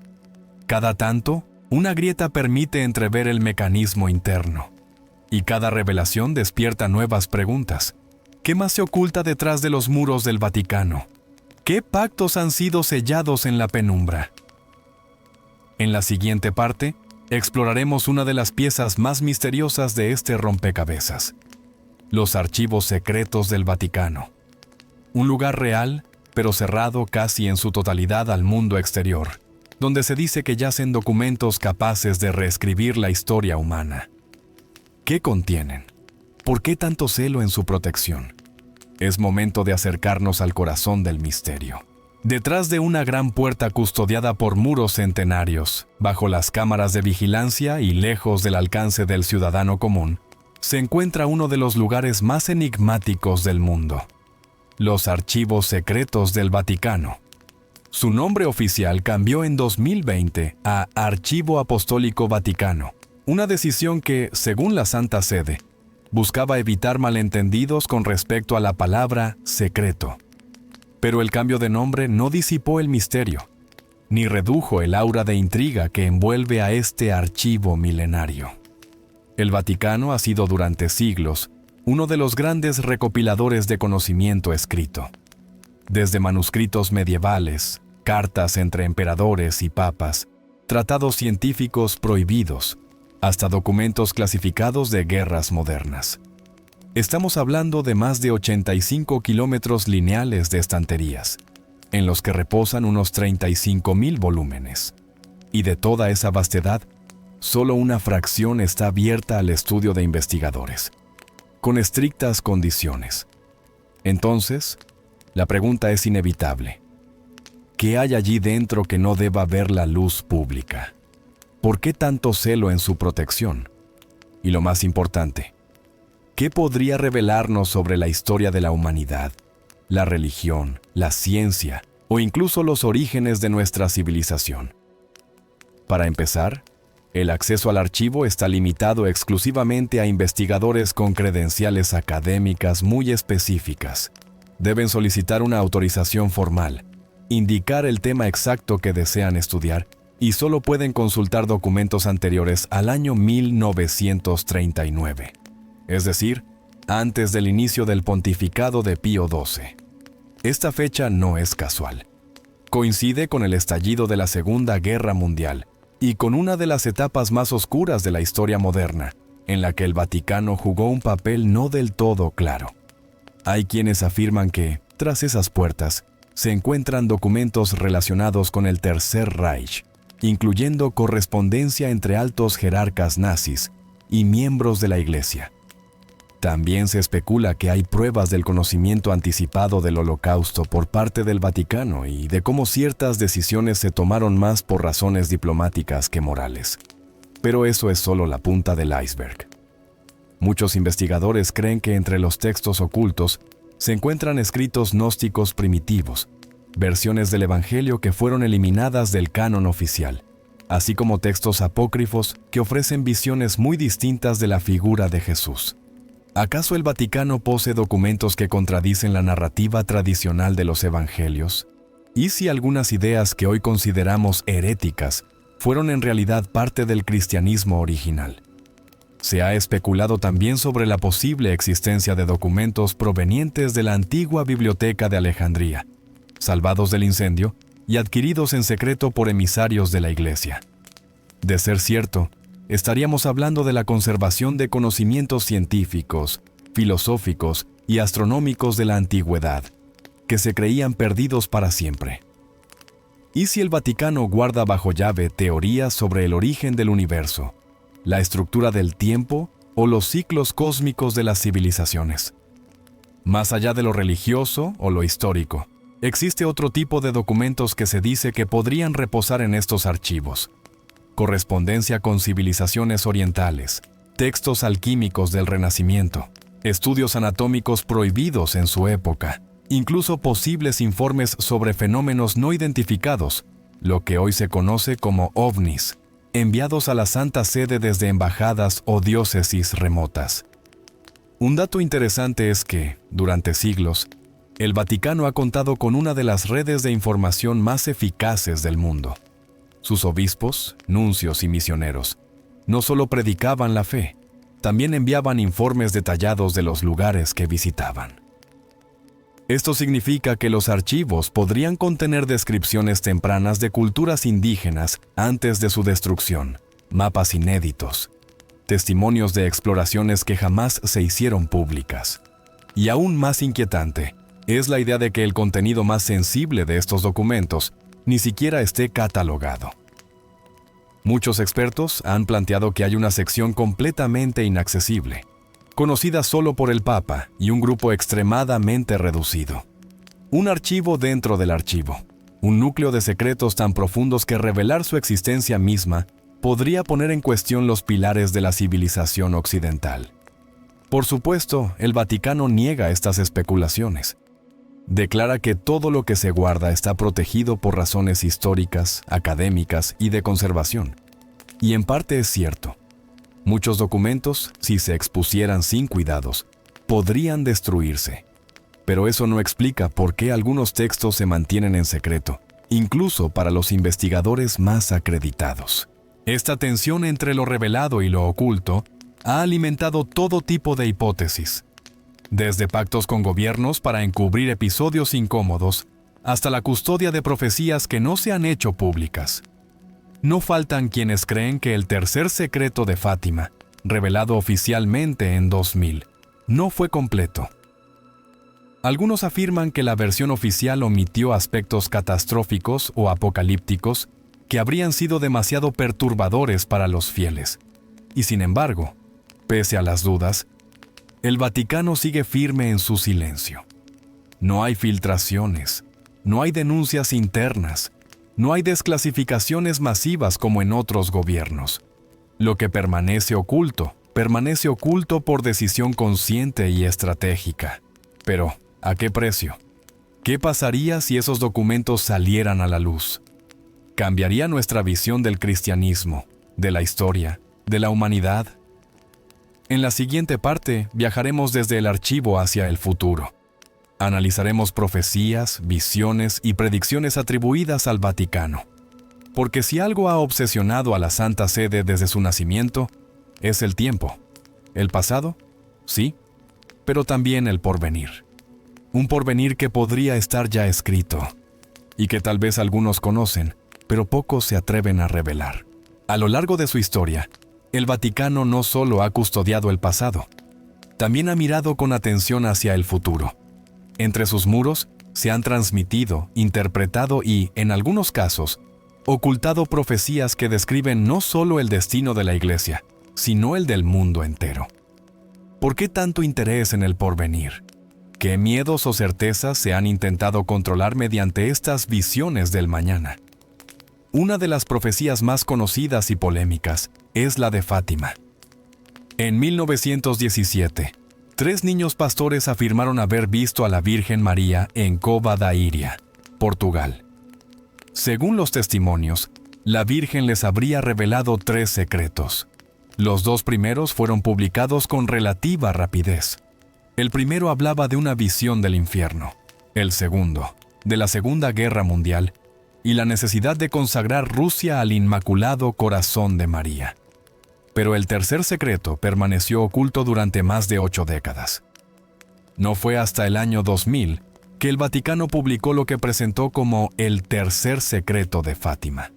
Cada tanto, una grieta permite entrever el mecanismo interno. Y cada revelación despierta nuevas preguntas. ¿Qué más se oculta detrás de los muros del Vaticano? ¿Qué pactos han sido sellados en la penumbra? En la siguiente parte, exploraremos una de las piezas más misteriosas de este rompecabezas: los archivos secretos del Vaticano. Un lugar real, pero cerrado casi en su totalidad al mundo exterior, donde se dice que yacen documentos capaces de reescribir la historia humana. ¿Qué contienen? ¿Por qué tanto celo en su protección? Es momento de acercarnos al corazón del misterio. Detrás de una gran puerta custodiada por muros centenarios, bajo las cámaras de vigilancia y lejos del alcance del ciudadano común, se encuentra uno de los lugares más enigmáticos del mundo: los archivos secretos del Vaticano. Su nombre oficial cambió en 2020 a Archivo Apostólico Vaticano, una decisión que, según la Santa Sede, buscaba evitar malentendidos con respecto a la palabra secreto. Pero el cambio de nombre no disipó el misterio, ni redujo el aura de intriga que envuelve a este archivo milenario. El Vaticano ha sido durante siglos uno de los grandes recopiladores de conocimiento escrito. Desde manuscritos medievales, cartas entre emperadores y papas, tratados científicos prohibidos, hasta documentos clasificados de guerras modernas. Estamos hablando de más de 85 kilómetros lineales de estanterías, en los que reposan unos 35,000 volúmenes. Y de toda esa vastedad, solo una fracción está abierta al estudio de investigadores, con estrictas condiciones. Entonces, la pregunta es inevitable. ¿Qué hay allí dentro que no deba ver la luz pública? ¿Por qué tanto celo en su protección? Y lo más importante, ¿qué podría revelarnos sobre la historia de la humanidad, la religión, la ciencia o incluso los orígenes de nuestra civilización? Para empezar, el acceso al archivo está limitado exclusivamente a investigadores con credenciales académicas muy específicas. Deben solicitar una autorización formal, indicar el tema exacto que desean estudiar y solo pueden consultar documentos anteriores al año 1939. Es decir, antes del inicio del pontificado de Pío XII. Esta fecha no es casual. Coincide con el estallido de la Segunda Guerra Mundial y con una de las etapas más oscuras de la historia moderna, en la que el Vaticano jugó un papel no del todo claro. Hay quienes afirman que, tras esas puertas, se encuentran documentos relacionados con el Tercer Reich, incluyendo correspondencia entre altos jerarcas nazis y miembros de la Iglesia. También se especula que hay pruebas del conocimiento anticipado del Holocausto por parte del Vaticano y de cómo ciertas decisiones se tomaron más por razones diplomáticas que morales. Pero eso es solo la punta del iceberg. Muchos investigadores creen que entre los textos ocultos se encuentran escritos gnósticos primitivos, versiones del Evangelio que fueron eliminadas del canon oficial, así como textos apócrifos que ofrecen visiones muy distintas de la figura de Jesús. ¿Acaso el Vaticano posee documentos que contradicen la narrativa tradicional de los evangelios? ¿Y si algunas ideas que hoy consideramos heréticas fueron en realidad parte del cristianismo original? Se ha especulado también sobre la posible existencia de documentos provenientes de la antigua Biblioteca de Alejandría, salvados del incendio y adquiridos en secreto por emisarios de la Iglesia. De ser cierto, estaríamos hablando de la conservación de conocimientos científicos, filosóficos y astronómicos de la antigüedad, que se creían perdidos para siempre. ¿Y si el Vaticano guarda bajo llave teorías sobre el origen del universo, la estructura del tiempo o los ciclos cósmicos de las civilizaciones? Más allá de lo religioso o lo histórico, existe otro tipo de documentos que se dice que podrían reposar en estos archivos. Correspondencia con civilizaciones orientales, textos alquímicos del Renacimiento, estudios anatómicos prohibidos en su época, incluso posibles informes sobre fenómenos no identificados, lo que hoy se conoce como ovnis, enviados a la Santa Sede desde embajadas o diócesis remotas. Un dato interesante es que, durante siglos, el Vaticano ha contado con una de las redes de información más eficaces del mundo. Sus obispos, nuncios y misioneros no solo predicaban la fe, también enviaban informes detallados de los lugares que visitaban. Esto significa que los archivos podrían contener descripciones tempranas de culturas indígenas antes de su destrucción, mapas inéditos, testimonios de exploraciones que jamás se hicieron públicas. Y aún más inquietante es la idea de que el contenido más sensible de estos documentos ni siquiera esté catalogado. Muchos expertos han planteado que hay una sección completamente inaccesible, conocida solo por el Papa y un grupo extremadamente reducido. Un archivo dentro del archivo, un núcleo de secretos tan profundos que revelar su existencia misma podría poner en cuestión los pilares de la civilización occidental. Por supuesto, el Vaticano niega estas especulaciones. Declara que todo lo que se guarda está protegido por razones históricas, académicas y de conservación. Y en parte es cierto. Muchos documentos, si se expusieran sin cuidados, podrían destruirse. Pero eso no explica por qué algunos textos se mantienen en secreto, incluso para los investigadores más acreditados. Esta tensión entre lo revelado y lo oculto ha alimentado todo tipo de hipótesis, desde pactos con gobiernos para encubrir episodios incómodos hasta la custodia de profecías que no se han hecho públicas. No faltan quienes creen que el tercer secreto de Fátima, revelado oficialmente en 2000, no fue completo. Algunos afirman que la versión oficial omitió aspectos catastróficos o apocalípticos que habrían sido demasiado perturbadores para los fieles. Y sin embargo, pese a las dudas, el Vaticano sigue firme en su silencio. No hay filtraciones, no hay denuncias internas, no hay desclasificaciones masivas como en otros gobiernos. Lo que permanece oculto por decisión consciente y estratégica. Pero, ¿a qué precio? ¿Qué pasaría si esos documentos salieran a la luz? ¿Cambiaría nuestra visión del cristianismo, de la historia, de la humanidad? En la siguiente parte viajaremos desde el archivo hacia el futuro. Analizaremos profecías, visiones y predicciones atribuidas al Vaticano. Porque si algo ha obsesionado a la Santa Sede desde su nacimiento, es el tiempo. ¿El pasado? Sí, pero también el porvenir. Un porvenir que podría estar ya escrito, y que tal vez algunos conocen, pero pocos se atreven a revelar. A lo largo de su historia, el Vaticano no solo ha custodiado el pasado, también ha mirado con atención hacia el futuro. Entre sus muros se han transmitido, interpretado y, en algunos casos, ocultado profecías que describen no solo el destino de la Iglesia, sino el del mundo entero. ¿Por qué tanto interés en el porvenir? ¿Qué miedos o certezas se han intentado controlar mediante estas visiones del mañana? Una de las profecías más conocidas y polémicas es la de Fátima. En 1917, 3 niños pastores afirmaron haber visto a la Virgen María en Cova da Iria, Portugal. Según los testimonios, la Virgen les habría revelado 3 secretos. Los 2 primeros fueron publicados con relativa rapidez. El primero hablaba de una visión del infierno, el segundo, de la Segunda Guerra Mundial, y la necesidad de consagrar Rusia al Inmaculado Corazón de María. Pero el tercer secreto permaneció oculto durante más de 8 décadas. No fue hasta el año 2000 que el Vaticano publicó lo que presentó como el tercer secreto de Fátima,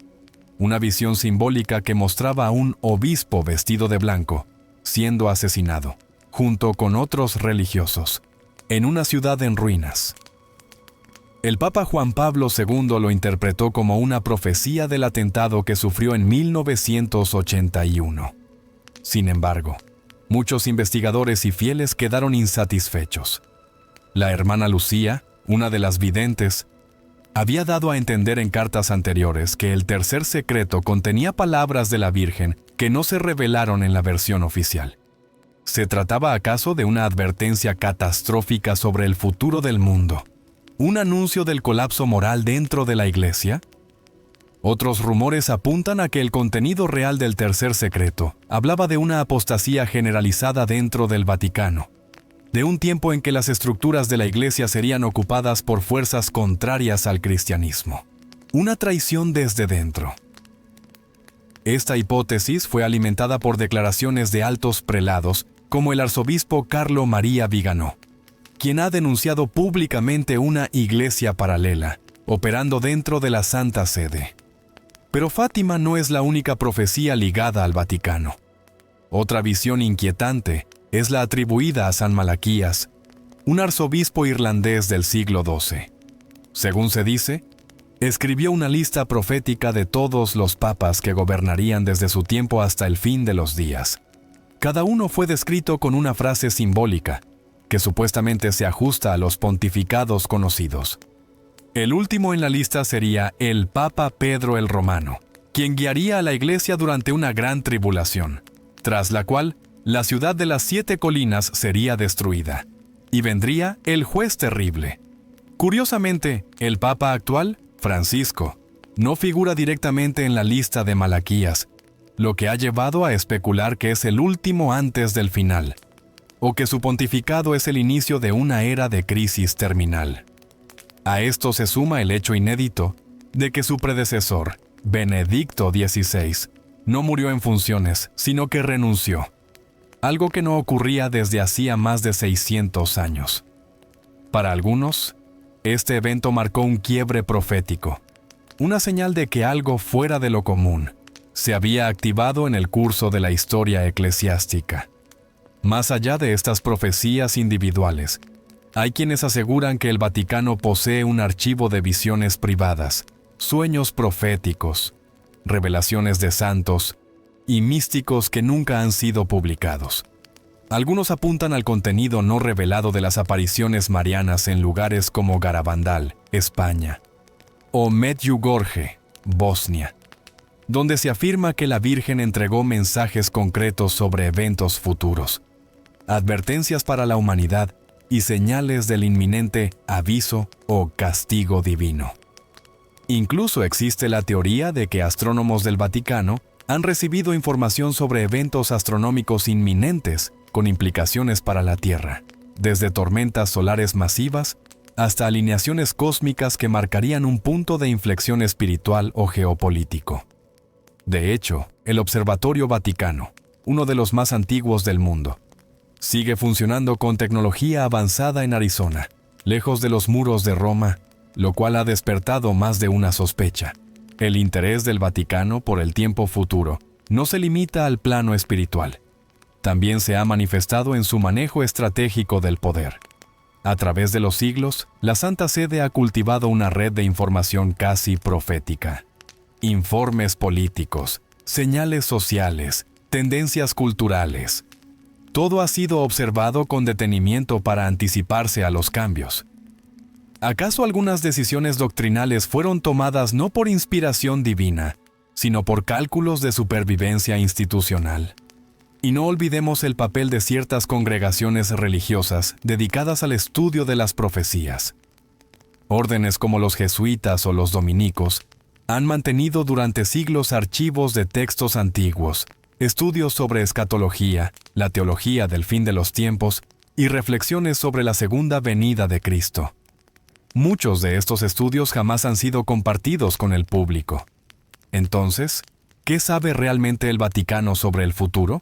una visión simbólica que mostraba a un obispo vestido de blanco siendo asesinado, junto con otros religiosos, en una ciudad en ruinas. El Papa Juan Pablo II lo interpretó como una profecía del atentado que sufrió en 1981. Sin embargo, muchos investigadores y fieles quedaron insatisfechos. La hermana Lucía, una de las videntes, había dado a entender en cartas anteriores que el tercer secreto contenía palabras de la Virgen que no se revelaron en la versión oficial. ¿Se trataba acaso de una advertencia catastrófica sobre el futuro del mundo? ¿Un anuncio del colapso moral dentro de la Iglesia? Otros rumores apuntan a que el contenido real del tercer secreto hablaba de una apostasía generalizada dentro del Vaticano, de un tiempo en que las estructuras de la Iglesia serían ocupadas por fuerzas contrarias al cristianismo. Una traición desde dentro. Esta hipótesis fue alimentada por declaraciones de altos prelados como el arzobispo Carlo María Viganò, quien ha denunciado públicamente una iglesia paralela, operando dentro de la Santa Sede. Pero Fátima no es la única profecía ligada al Vaticano. Otra visión inquietante es la atribuida a San Malaquías, un arzobispo irlandés del siglo XII. Según se dice, escribió una lista profética de todos los papas que gobernarían desde su tiempo hasta el fin de los días. Cada uno fue descrito con una frase simbólica, que supuestamente se ajusta a los pontificados conocidos. El último en la lista sería el Papa Pedro el Romano, quien guiaría a la Iglesia durante una gran tribulación, tras la cual la ciudad de las 7 colinas sería destruida, y vendría el juez terrible. Curiosamente, el Papa actual, Francisco, no figura directamente en la lista de Malaquías, lo que ha llevado a especular que es el último antes del final, o que su pontificado es el inicio de una era de crisis terminal. A esto se suma el hecho inédito de que su predecesor, Benedicto XVI, no murió en funciones, sino que renunció, algo que no ocurría desde hacía más de 600 años. Para algunos, este evento marcó un quiebre profético, una señal de que algo fuera de lo común se había activado en el curso de la historia eclesiástica. Más allá de estas profecías individuales, hay quienes aseguran que el Vaticano posee un archivo de visiones privadas, sueños proféticos, revelaciones de santos y místicos que nunca han sido publicados. Algunos apuntan al contenido no revelado de las apariciones marianas en lugares como Garabandal, España, o Medjugorje, Bosnia, donde se afirma que la Virgen entregó mensajes concretos sobre eventos futuros, advertencias para la humanidad y señales del inminente aviso o castigo divino. Incluso existe la teoría de que astrónomos del Vaticano han recibido información sobre eventos astronómicos inminentes con implicaciones para la Tierra, desde tormentas solares masivas hasta alineaciones cósmicas que marcarían un punto de inflexión espiritual o geopolítico. De hecho, el Observatorio Vaticano, uno de los más antiguos del mundo, sigue funcionando con tecnología avanzada en Arizona, lejos de los muros de Roma, lo cual ha despertado más de una sospecha. El interés del Vaticano por el tiempo futuro no se limita al plano espiritual. También se ha manifestado en su manejo estratégico del poder. A través de los siglos, la Santa Sede ha cultivado una red de información casi profética. Informes políticos, señales sociales, tendencias culturales. Todo ha sido observado con detenimiento para anticiparse a los cambios. ¿Acaso algunas decisiones doctrinales fueron tomadas no por inspiración divina, sino por cálculos de supervivencia institucional? Y no olvidemos el papel de ciertas congregaciones religiosas dedicadas al estudio de las profecías. Órdenes como los jesuitas o los dominicos han mantenido durante siglos archivos de textos antiguos, estudios sobre escatología, la teología del fin de los tiempos y reflexiones sobre la segunda venida de Cristo. Muchos de estos estudios jamás han sido compartidos con el público. Entonces, ¿qué sabe realmente el Vaticano sobre el futuro?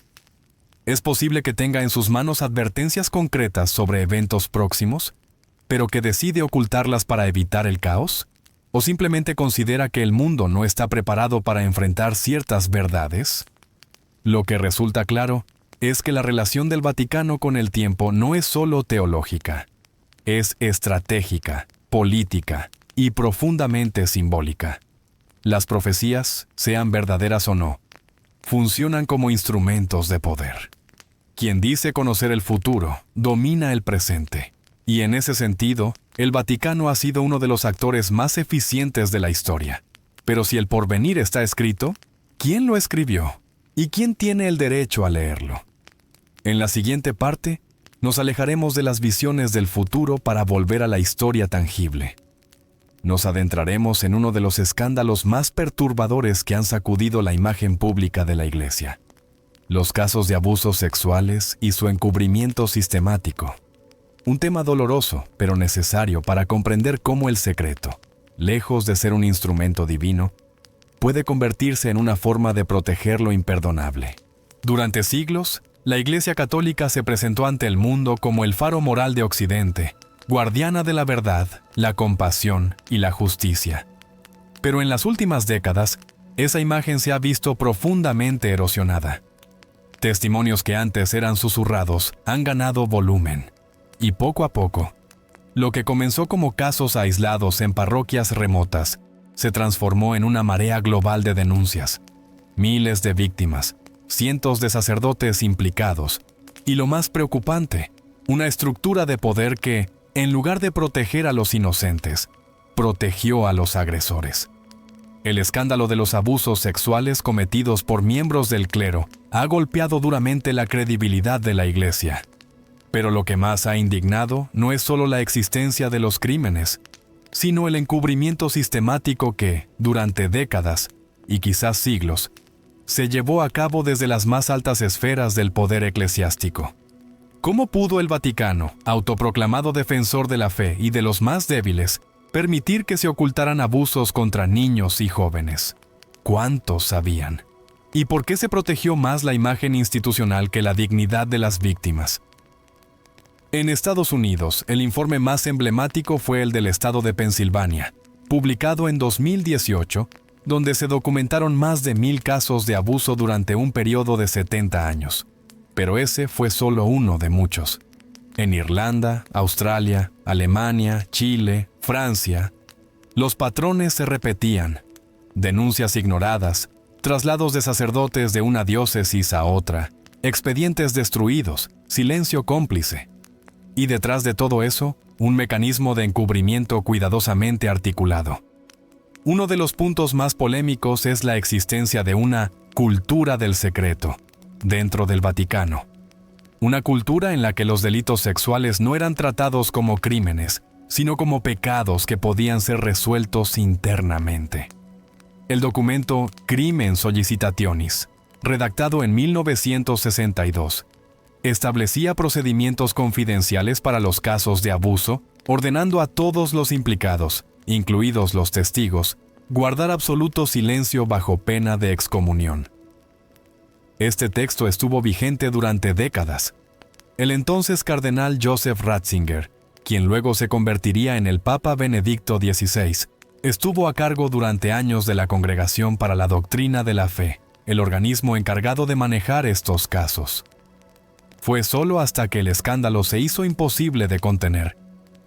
¿Es posible que tenga en sus manos advertencias concretas sobre eventos próximos, pero que decide ocultarlas para evitar el caos? ¿O simplemente considera que el mundo no está preparado para enfrentar ciertas verdades? Lo que resulta claro es que la relación del Vaticano con el tiempo no es solo teológica, es estratégica, política y profundamente simbólica. Las profecías, sean verdaderas o no, funcionan como instrumentos de poder. Quien dice conocer el futuro, domina el presente. Y en ese sentido, el Vaticano ha sido uno de los actores más eficientes de la historia. Pero si el porvenir está escrito, ¿quién lo escribió? ¿Y quién tiene el derecho a leerlo? En la siguiente parte, nos alejaremos de las visiones del futuro para volver a la historia tangible. Nos adentraremos en uno de los escándalos más perturbadores que han sacudido la imagen pública de la Iglesia: los casos de abusos sexuales y su encubrimiento sistemático. Un tema doloroso, pero necesario para comprender cómo el secreto, lejos de ser un instrumento divino, puede convertirse en una forma de proteger lo imperdonable. Durante siglos, la Iglesia Católica se presentó ante el mundo como el faro moral de Occidente, guardiana de la verdad, la compasión y la justicia. Pero en las últimas décadas, esa imagen se ha visto profundamente erosionada. Testimonios que antes eran susurrados han ganado volumen. Y poco a poco, lo que comenzó como casos aislados en parroquias remotas, se transformó en una marea global de denuncias. Miles de víctimas, cientos de sacerdotes implicados, y lo más preocupante, una estructura de poder que, en lugar de proteger a los inocentes, protegió a los agresores. El escándalo de los abusos sexuales cometidos por miembros del clero ha golpeado duramente la credibilidad de la Iglesia. Pero lo que más ha indignado no es solo la existencia de los crímenes, sino el encubrimiento sistemático que, durante décadas, y quizás siglos, se llevó a cabo desde las más altas esferas del poder eclesiástico. ¿Cómo pudo el Vaticano, autoproclamado defensor de la fe y de los más débiles, permitir que se ocultaran abusos contra niños y jóvenes? ¿Cuántos sabían? ¿Y por qué se protegió más la imagen institucional que la dignidad de las víctimas? En Estados Unidos, el informe más emblemático fue el del estado de Pensilvania, publicado en 2018, donde se documentaron más de 1,000 casos de abuso durante un periodo de 70 años. Pero ese fue solo uno de muchos. En Irlanda, Australia, Alemania, Chile, Francia, los patrones se repetían. Denuncias ignoradas, traslados de sacerdotes de una diócesis a otra, expedientes destruidos, silencio cómplice. Y detrás de todo eso, un mecanismo de encubrimiento cuidadosamente articulado. Uno de los puntos más polémicos es la existencia de una cultura del secreto dentro del Vaticano. Una cultura en la que los delitos sexuales no eran tratados como crímenes, sino como pecados que podían ser resueltos internamente. El documento Crimen Sollicitationis, redactado en 1962, establecía procedimientos confidenciales para los casos de abuso, ordenando a todos los implicados, incluidos los testigos, guardar absoluto silencio bajo pena de excomunión. Este texto estuvo vigente durante décadas. El entonces cardenal Joseph Ratzinger, quien luego se convertiría en el Papa Benedicto XVI, estuvo a cargo durante años de la Congregación para la Doctrina de la Fe, el organismo encargado de manejar estos casos. Fue solo hasta que el escándalo se hizo imposible de contener,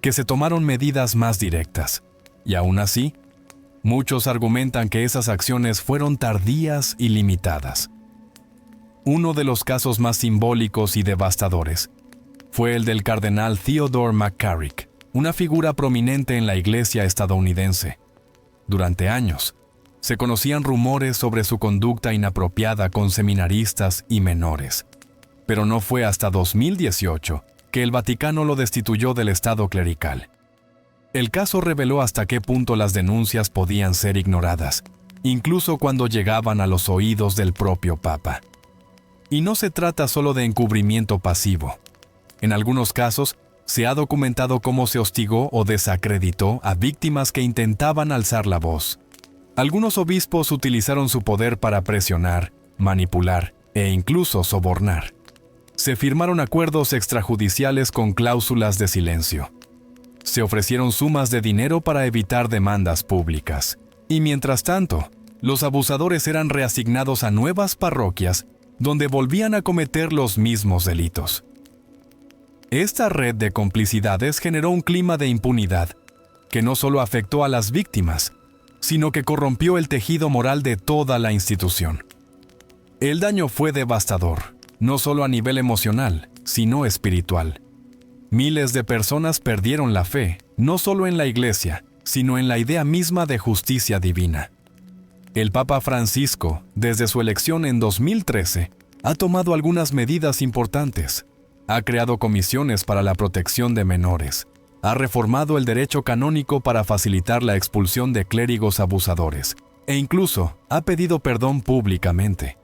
que se tomaron medidas más directas. Y aún así, muchos argumentan que esas acciones fueron tardías y limitadas. Uno de los casos más simbólicos y devastadores fue el del cardenal Theodore McCarrick, una figura prominente en la Iglesia estadounidense. Durante años, se conocían rumores sobre su conducta inapropiada con seminaristas y menores. Pero no fue hasta 2018 que el Vaticano lo destituyó del estado clerical. El caso reveló hasta qué punto las denuncias podían ser ignoradas, incluso cuando llegaban a los oídos del propio Papa. Y no se trata solo de encubrimiento pasivo. En algunos casos, se ha documentado cómo se hostigó o desacreditó a víctimas que intentaban alzar la voz. Algunos obispos utilizaron su poder para presionar, manipular e incluso sobornar. Se firmaron acuerdos extrajudiciales con cláusulas de silencio. Se ofrecieron sumas de dinero para evitar demandas públicas. Y mientras tanto, los abusadores eran reasignados a nuevas parroquias donde volvían a cometer los mismos delitos. Esta red de complicidades generó un clima de impunidad que no solo afectó a las víctimas, sino que corrompió el tejido moral de toda la institución. El daño fue devastador, no solo a nivel emocional, sino espiritual. Miles de personas perdieron la fe, no solo en la Iglesia, sino en la idea misma de justicia divina. El Papa Francisco, desde su elección en 2013, ha tomado algunas medidas importantes. Ha creado comisiones para la protección de menores. Ha reformado el derecho canónico para facilitar la expulsión de clérigos abusadores. E incluso ha pedido perdón públicamente.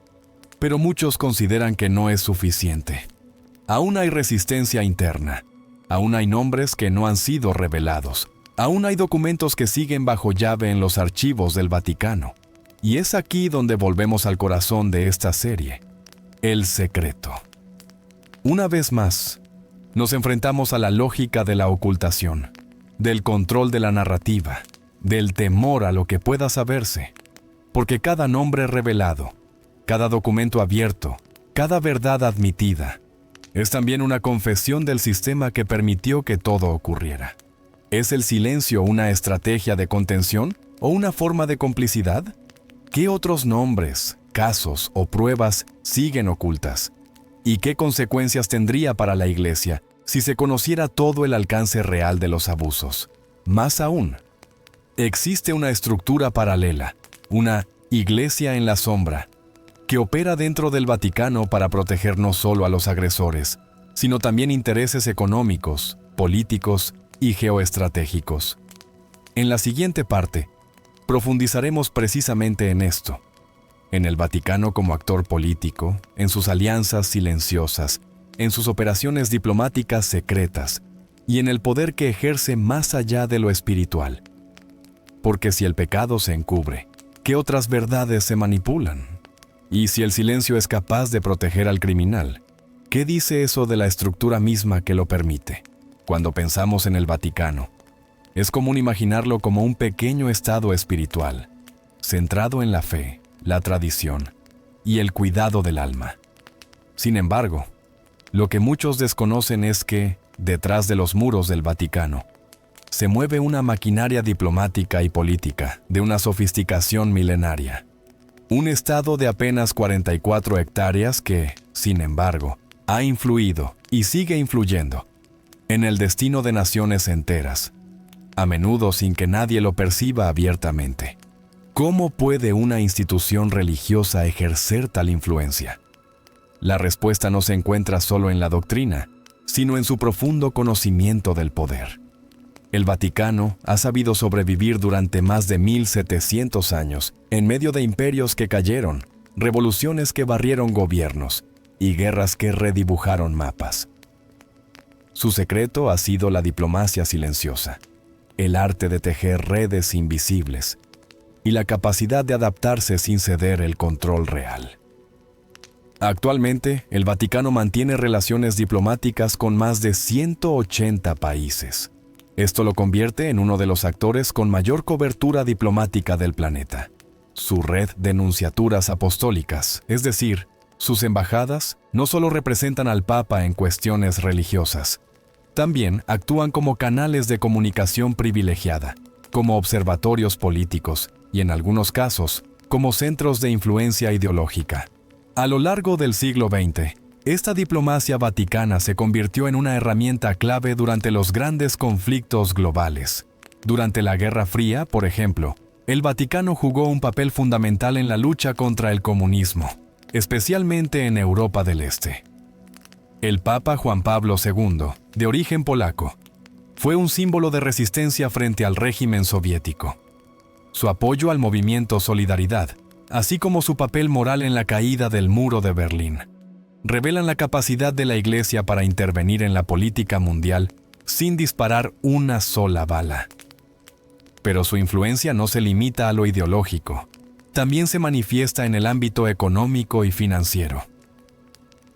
Pero muchos consideran que no es suficiente. Aún hay resistencia interna. Aún hay nombres que no han sido revelados. Aún hay documentos que siguen bajo llave en los archivos del Vaticano. Y es aquí donde volvemos al corazón de esta serie, el secreto. Una vez más, nos enfrentamos a la lógica de la ocultación, del control de la narrativa, del temor a lo que pueda saberse, porque cada nombre revelado, cada documento abierto, cada verdad admitida, es también una confesión del sistema que permitió que todo ocurriera. ¿Es el silencio una estrategia de contención o una forma de complicidad? ¿Qué otros nombres, casos o pruebas siguen ocultas. ¿Y qué consecuencias tendría para la Iglesia si se conociera todo el alcance real de los abusos? Más aún, existe una estructura paralela, una Iglesia en la sombra, que opera dentro del Vaticano para proteger no solo a los agresores, sino también intereses económicos, políticos y geoestratégicos. En la siguiente parte, profundizaremos precisamente en esto, en el Vaticano como actor político, en sus alianzas silenciosas, en sus operaciones diplomáticas secretas y en el poder que ejerce más allá de lo espiritual. Porque si el pecado se encubre, ¿qué otras verdades se manipulan? Y si el silencio es capaz de proteger al criminal, ¿qué dice eso de la estructura misma que lo permite? Cuando pensamos en el Vaticano, es común imaginarlo como un pequeño estado espiritual, centrado en la fe, la tradición y el cuidado del alma. Sin embargo, lo que muchos desconocen es que, detrás de los muros del Vaticano, se mueve una maquinaria diplomática y política de una sofisticación milenaria. Un estado de apenas 44 hectáreas que, sin embargo, ha influido y sigue influyendo en el destino de naciones enteras, a menudo sin que nadie lo perciba abiertamente. ¿Cómo puede una institución religiosa ejercer tal influencia? La respuesta no se encuentra solo en la doctrina, sino en su profundo conocimiento del poder. El Vaticano ha sabido sobrevivir durante más de 1700 años en medio de imperios que cayeron, revoluciones que barrieron gobiernos y guerras que redibujaron mapas. Su secreto ha sido la diplomacia silenciosa, el arte de tejer redes invisibles y la capacidad de adaptarse sin ceder el control real. Actualmente, el Vaticano mantiene relaciones diplomáticas con más de 180 países. Esto lo convierte en uno de los actores con mayor cobertura diplomática del planeta. Su red de nunciaturas apostólicas, es decir, sus embajadas, no solo representan al Papa en cuestiones religiosas, también actúan como canales de comunicación privilegiada, como observatorios políticos y, en algunos casos, como centros de influencia ideológica. A lo largo del siglo XX, esta diplomacia vaticana se convirtió en una herramienta clave durante los grandes conflictos globales. Durante la Guerra Fría, por ejemplo, el Vaticano jugó un papel fundamental en la lucha contra el comunismo, especialmente en Europa del Este. El Papa Juan Pablo II, de origen polaco, fue un símbolo de resistencia frente al régimen soviético. Su apoyo al movimiento Solidaridad, así como su papel moral en la caída del muro de Berlín, revelan la capacidad de la Iglesia para intervenir en la política mundial sin disparar una sola bala. Pero su influencia no se limita a lo ideológico, también se manifiesta en el ámbito económico y financiero.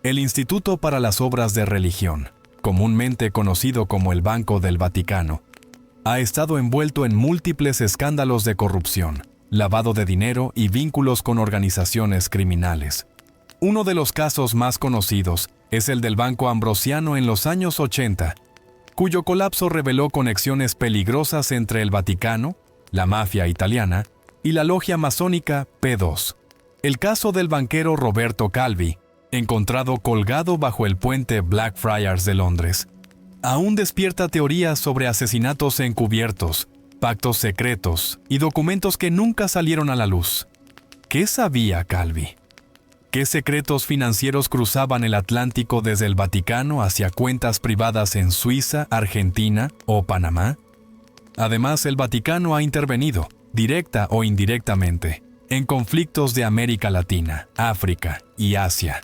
El Instituto para las Obras de Religión, comúnmente conocido como el Banco del Vaticano, ha estado envuelto en múltiples escándalos de corrupción, lavado de dinero y vínculos con organizaciones criminales. Uno de los casos más conocidos es el del Banco Ambrosiano en los años 80, cuyo colapso reveló conexiones peligrosas entre el Vaticano, la mafia italiana y la logia masónica P2. El caso del banquero Roberto Calvi, encontrado colgado bajo el puente Blackfriars de Londres, aún despierta teorías sobre asesinatos encubiertos, pactos secretos y documentos que nunca salieron a la luz. ¿Qué sabía Calvi? ¿Qué secretos financieros cruzaban el Atlántico desde el Vaticano hacia cuentas privadas en Suiza, Argentina o Panamá? Además, el Vaticano ha intervenido, directa o indirectamente, en conflictos de América Latina, África y Asia.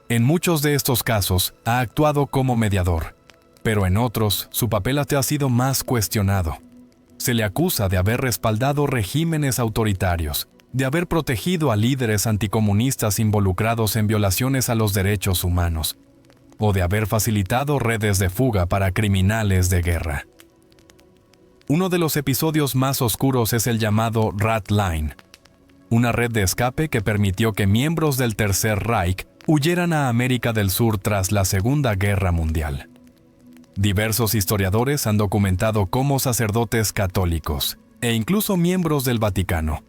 En muchos de estos casos ha actuado como mediador, pero en otros su papel ha sido más cuestionado. Se le acusa de haber respaldado regímenes autoritarios, de haber protegido a líderes anticomunistas involucrados en violaciones a los derechos humanos, o de haber facilitado redes de fuga para criminales de guerra. Uno de los episodios más oscuros es el llamado Rat Line, una red de escape que permitió que miembros del Tercer Reich huyeran a América del Sur tras la Segunda Guerra Mundial. Diversos historiadores han documentado cómo sacerdotes católicos, e incluso miembros del Vaticano,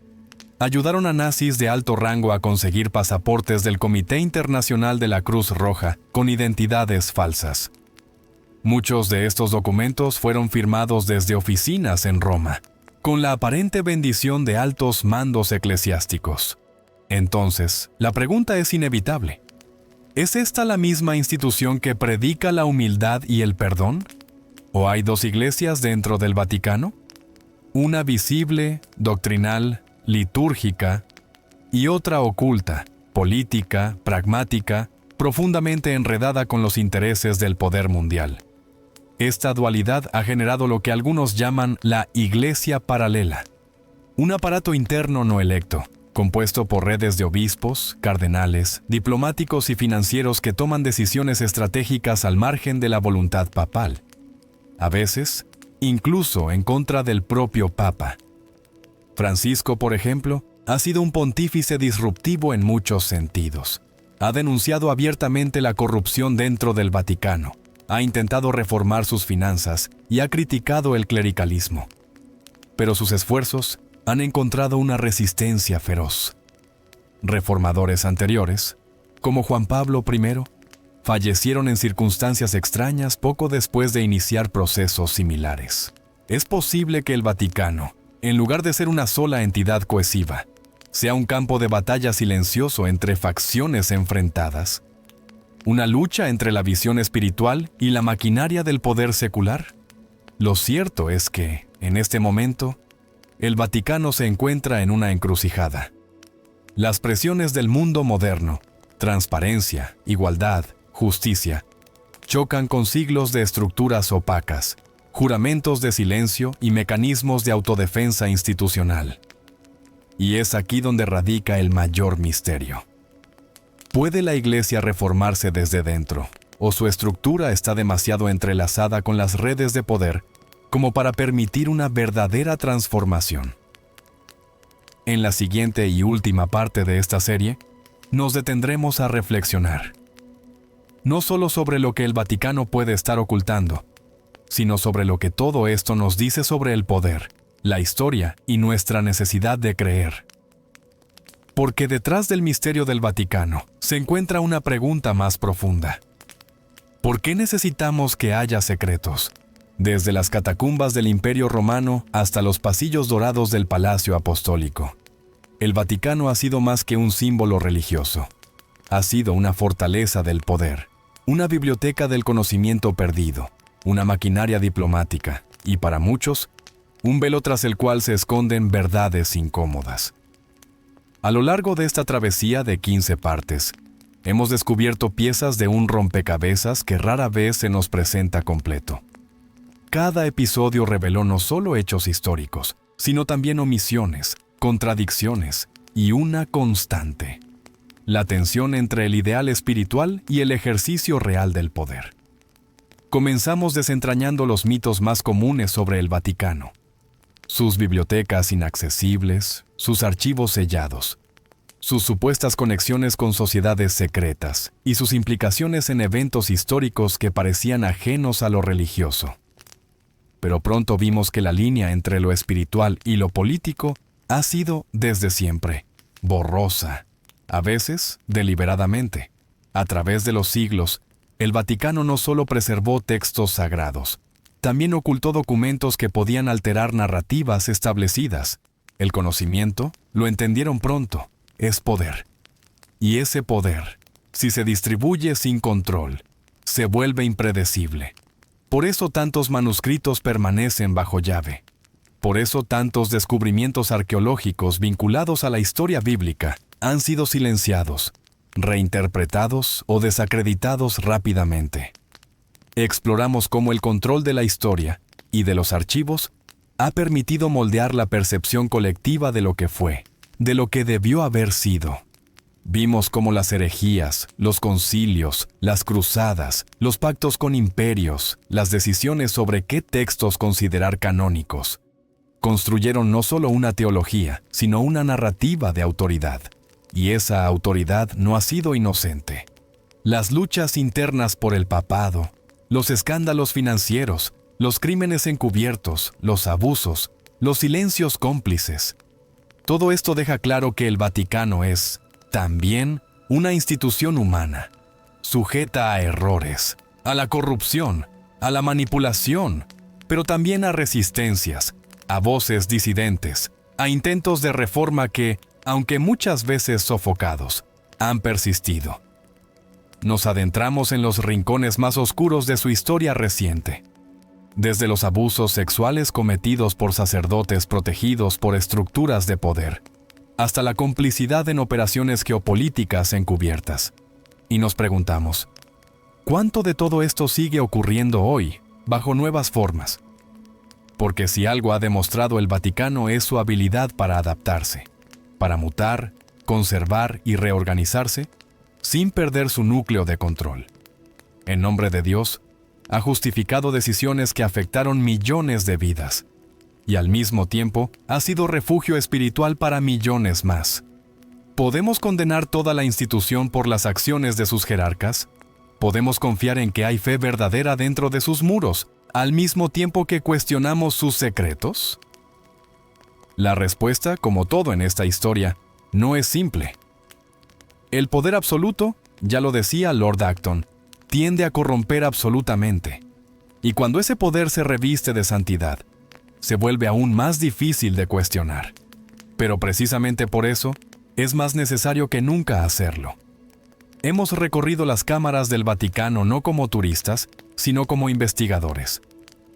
ayudaron a nazis de alto rango a conseguir pasaportes del Comité Internacional de la Cruz Roja con identidades falsas. Muchos de estos documentos fueron firmados desde oficinas en Roma, con la aparente bendición de altos mandos eclesiásticos. Entonces, la pregunta es inevitable. ¿Es esta la misma institución que predica la humildad y el perdón? ¿O hay dos iglesias dentro del Vaticano? Una visible, doctrinal, litúrgica, y otra oculta, política, pragmática, profundamente enredada con los intereses del poder mundial. Esta dualidad ha generado lo que algunos llaman la Iglesia paralela, un aparato interno no electo, compuesto por redes de obispos, cardenales, diplomáticos y financieros que toman decisiones estratégicas al margen de la voluntad papal. A veces, incluso en contra del propio Papa. Francisco, por ejemplo, ha sido un pontífice disruptivo en muchos sentidos. Ha denunciado abiertamente la corrupción dentro del Vaticano, ha intentado reformar sus finanzas y ha criticado el clericalismo. Pero sus esfuerzos han encontrado una resistencia feroz. Reformadores anteriores, como Juan Pablo I, fallecieron en circunstancias extrañas poco después de iniciar procesos similares. Es posible que el Vaticano, en lugar de ser una sola entidad cohesiva, sea un campo de batalla silencioso entre facciones enfrentadas. ¿Una lucha entre la visión espiritual y la maquinaria del poder secular? Lo cierto es que, en este momento, el Vaticano se encuentra en una encrucijada. Las presiones del mundo moderno, transparencia, igualdad, justicia, chocan con siglos de estructuras opacas, juramentos de silencio y mecanismos de autodefensa institucional. Y es aquí donde radica el mayor misterio. ¿Puede la Iglesia reformarse desde dentro, o su estructura está demasiado entrelazada con las redes de poder como para permitir una verdadera transformación? En la siguiente y última parte de esta serie, nos detendremos a reflexionar, no solo sobre lo que el Vaticano puede estar ocultando, sino sobre lo que todo esto nos dice sobre el poder, la historia y nuestra necesidad de creer. Porque detrás del misterio del Vaticano se encuentra una pregunta más profunda. ¿Por qué necesitamos que haya secretos? Desde las catacumbas del Imperio Romano hasta los pasillos dorados del Palacio Apostólico. El Vaticano ha sido más que un símbolo religioso. Ha sido una fortaleza del poder, una biblioteca del conocimiento perdido, una maquinaria diplomática y, para muchos, un velo tras el cual se esconden verdades incómodas. A lo largo de esta travesía de 15 partes, hemos descubierto piezas de un rompecabezas que rara vez se nos presenta completo. Cada episodio reveló no solo hechos históricos, sino también omisiones, contradicciones y una constante: la tensión entre el ideal espiritual y el ejercicio real del poder. Comenzamos desentrañando los mitos más comunes sobre el Vaticano. Sus bibliotecas inaccesibles, sus archivos sellados, sus supuestas conexiones con sociedades secretas y sus implicaciones en eventos históricos que parecían ajenos a lo religioso. Pero pronto vimos que la línea entre lo espiritual y lo político ha sido, desde siempre, borrosa, a veces deliberadamente. A través de los siglos, el Vaticano no solo preservó textos sagrados, también ocultó documentos que podían alterar narrativas establecidas. El conocimiento, lo entendieron pronto, es poder. Y ese poder, si se distribuye sin control, se vuelve impredecible. Por eso tantos manuscritos permanecen bajo llave. Por eso tantos descubrimientos arqueológicos vinculados a la historia bíblica han sido silenciados, reinterpretados o desacreditados rápidamente. Exploramos cómo el control de la historia y de los archivos ha permitido moldear la percepción colectiva de lo que fue, de lo que debió haber sido. Vimos cómo las herejías, los concilios, las cruzadas, los pactos con imperios, las decisiones sobre qué textos considerar canónicos, construyeron no solo una teología, sino una narrativa de autoridad. Y esa autoridad no ha sido inocente. Las luchas internas por el papado, los escándalos financieros, los crímenes encubiertos, los abusos, los silencios cómplices. Todo esto deja claro que el Vaticano es, también, una institución humana, sujeta a errores, a la corrupción, a la manipulación, pero también a resistencias, a voces disidentes, a intentos de reforma que, aunque muchas veces sofocados, han persistido. Nos adentramos en los rincones más oscuros de su historia reciente, desde los abusos sexuales cometidos por sacerdotes protegidos por estructuras de poder, hasta la complicidad en operaciones geopolíticas encubiertas. Y nos preguntamos, ¿cuánto de todo esto sigue ocurriendo hoy, bajo nuevas formas? Porque si algo ha demostrado el Vaticano es su habilidad para adaptarse, para mutar, conservar y reorganizarse, sin perder su núcleo de control. En nombre de Dios, ha justificado decisiones que afectaron millones de vidas, y al mismo tiempo ha sido refugio espiritual para millones más. ¿Podemos condenar toda la institución por las acciones de sus jerarcas? ¿Podemos confiar en que hay fe verdadera dentro de sus muros, al mismo tiempo que cuestionamos sus secretos? La respuesta, como todo en esta historia, no es simple. El poder absoluto, ya lo decía Lord Acton, tiende a corromper absolutamente. Y cuando ese poder se reviste de santidad, se vuelve aún más difícil de cuestionar. Pero precisamente por eso, es más necesario que nunca hacerlo. Hemos recorrido las cámaras del Vaticano no como turistas, sino como investigadores,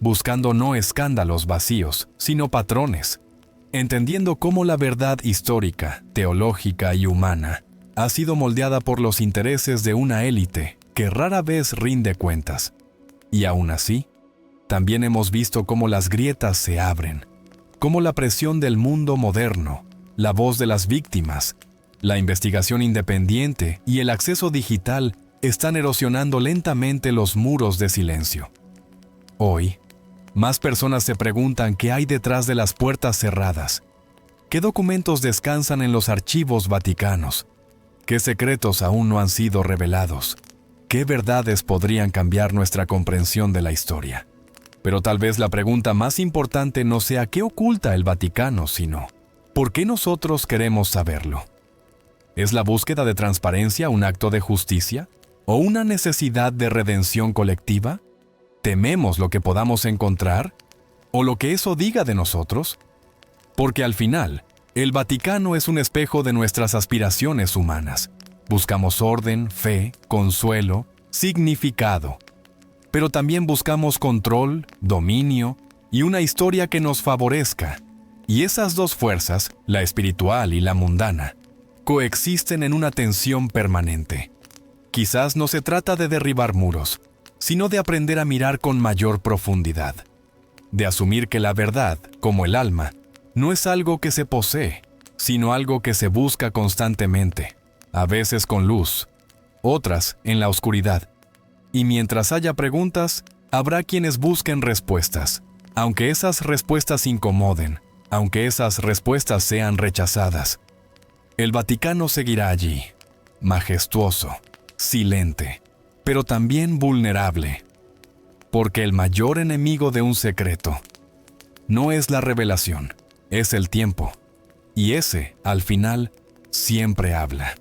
buscando no escándalos vacíos, sino patrones, entendiendo cómo la verdad histórica, teológica y humana ha sido moldeada por los intereses de una élite que rara vez rinde cuentas. Y aún así, también hemos visto cómo las grietas se abren, cómo la presión del mundo moderno, la voz de las víctimas, la investigación independiente y el acceso digital están erosionando lentamente los muros de silencio. Hoy, más personas se preguntan qué hay detrás de las puertas cerradas, qué documentos descansan en los archivos vaticanos, qué secretos aún no han sido revelados, qué verdades podrían cambiar nuestra comprensión de la historia. Pero tal vez la pregunta más importante no sea qué oculta el Vaticano, sino ¿por qué nosotros queremos saberlo? ¿Es la búsqueda de transparencia un acto de justicia? ¿O una necesidad de redención colectiva? ¿Tememos lo que podamos encontrar? ¿O lo que eso diga de nosotros? Porque al final, el Vaticano es un espejo de nuestras aspiraciones humanas. Buscamos orden, fe, consuelo, significado. Pero también buscamos control, dominio y una historia que nos favorezca. Y esas dos fuerzas, la espiritual y la mundana, coexisten en una tensión permanente. Quizás no se trata de derribar muros, sino de aprender a mirar con mayor profundidad. De asumir que la verdad, como el alma, no es algo que se posee, sino algo que se busca constantemente, a veces con luz, otras en la oscuridad. Y mientras haya preguntas, habrá quienes busquen respuestas, aunque esas respuestas incomoden, aunque esas respuestas sean rechazadas. El Vaticano seguirá allí, majestuoso, silente, pero también vulnerable, porque el mayor enemigo de un secreto no es la revelación, es el tiempo, y ese, al final, siempre habla.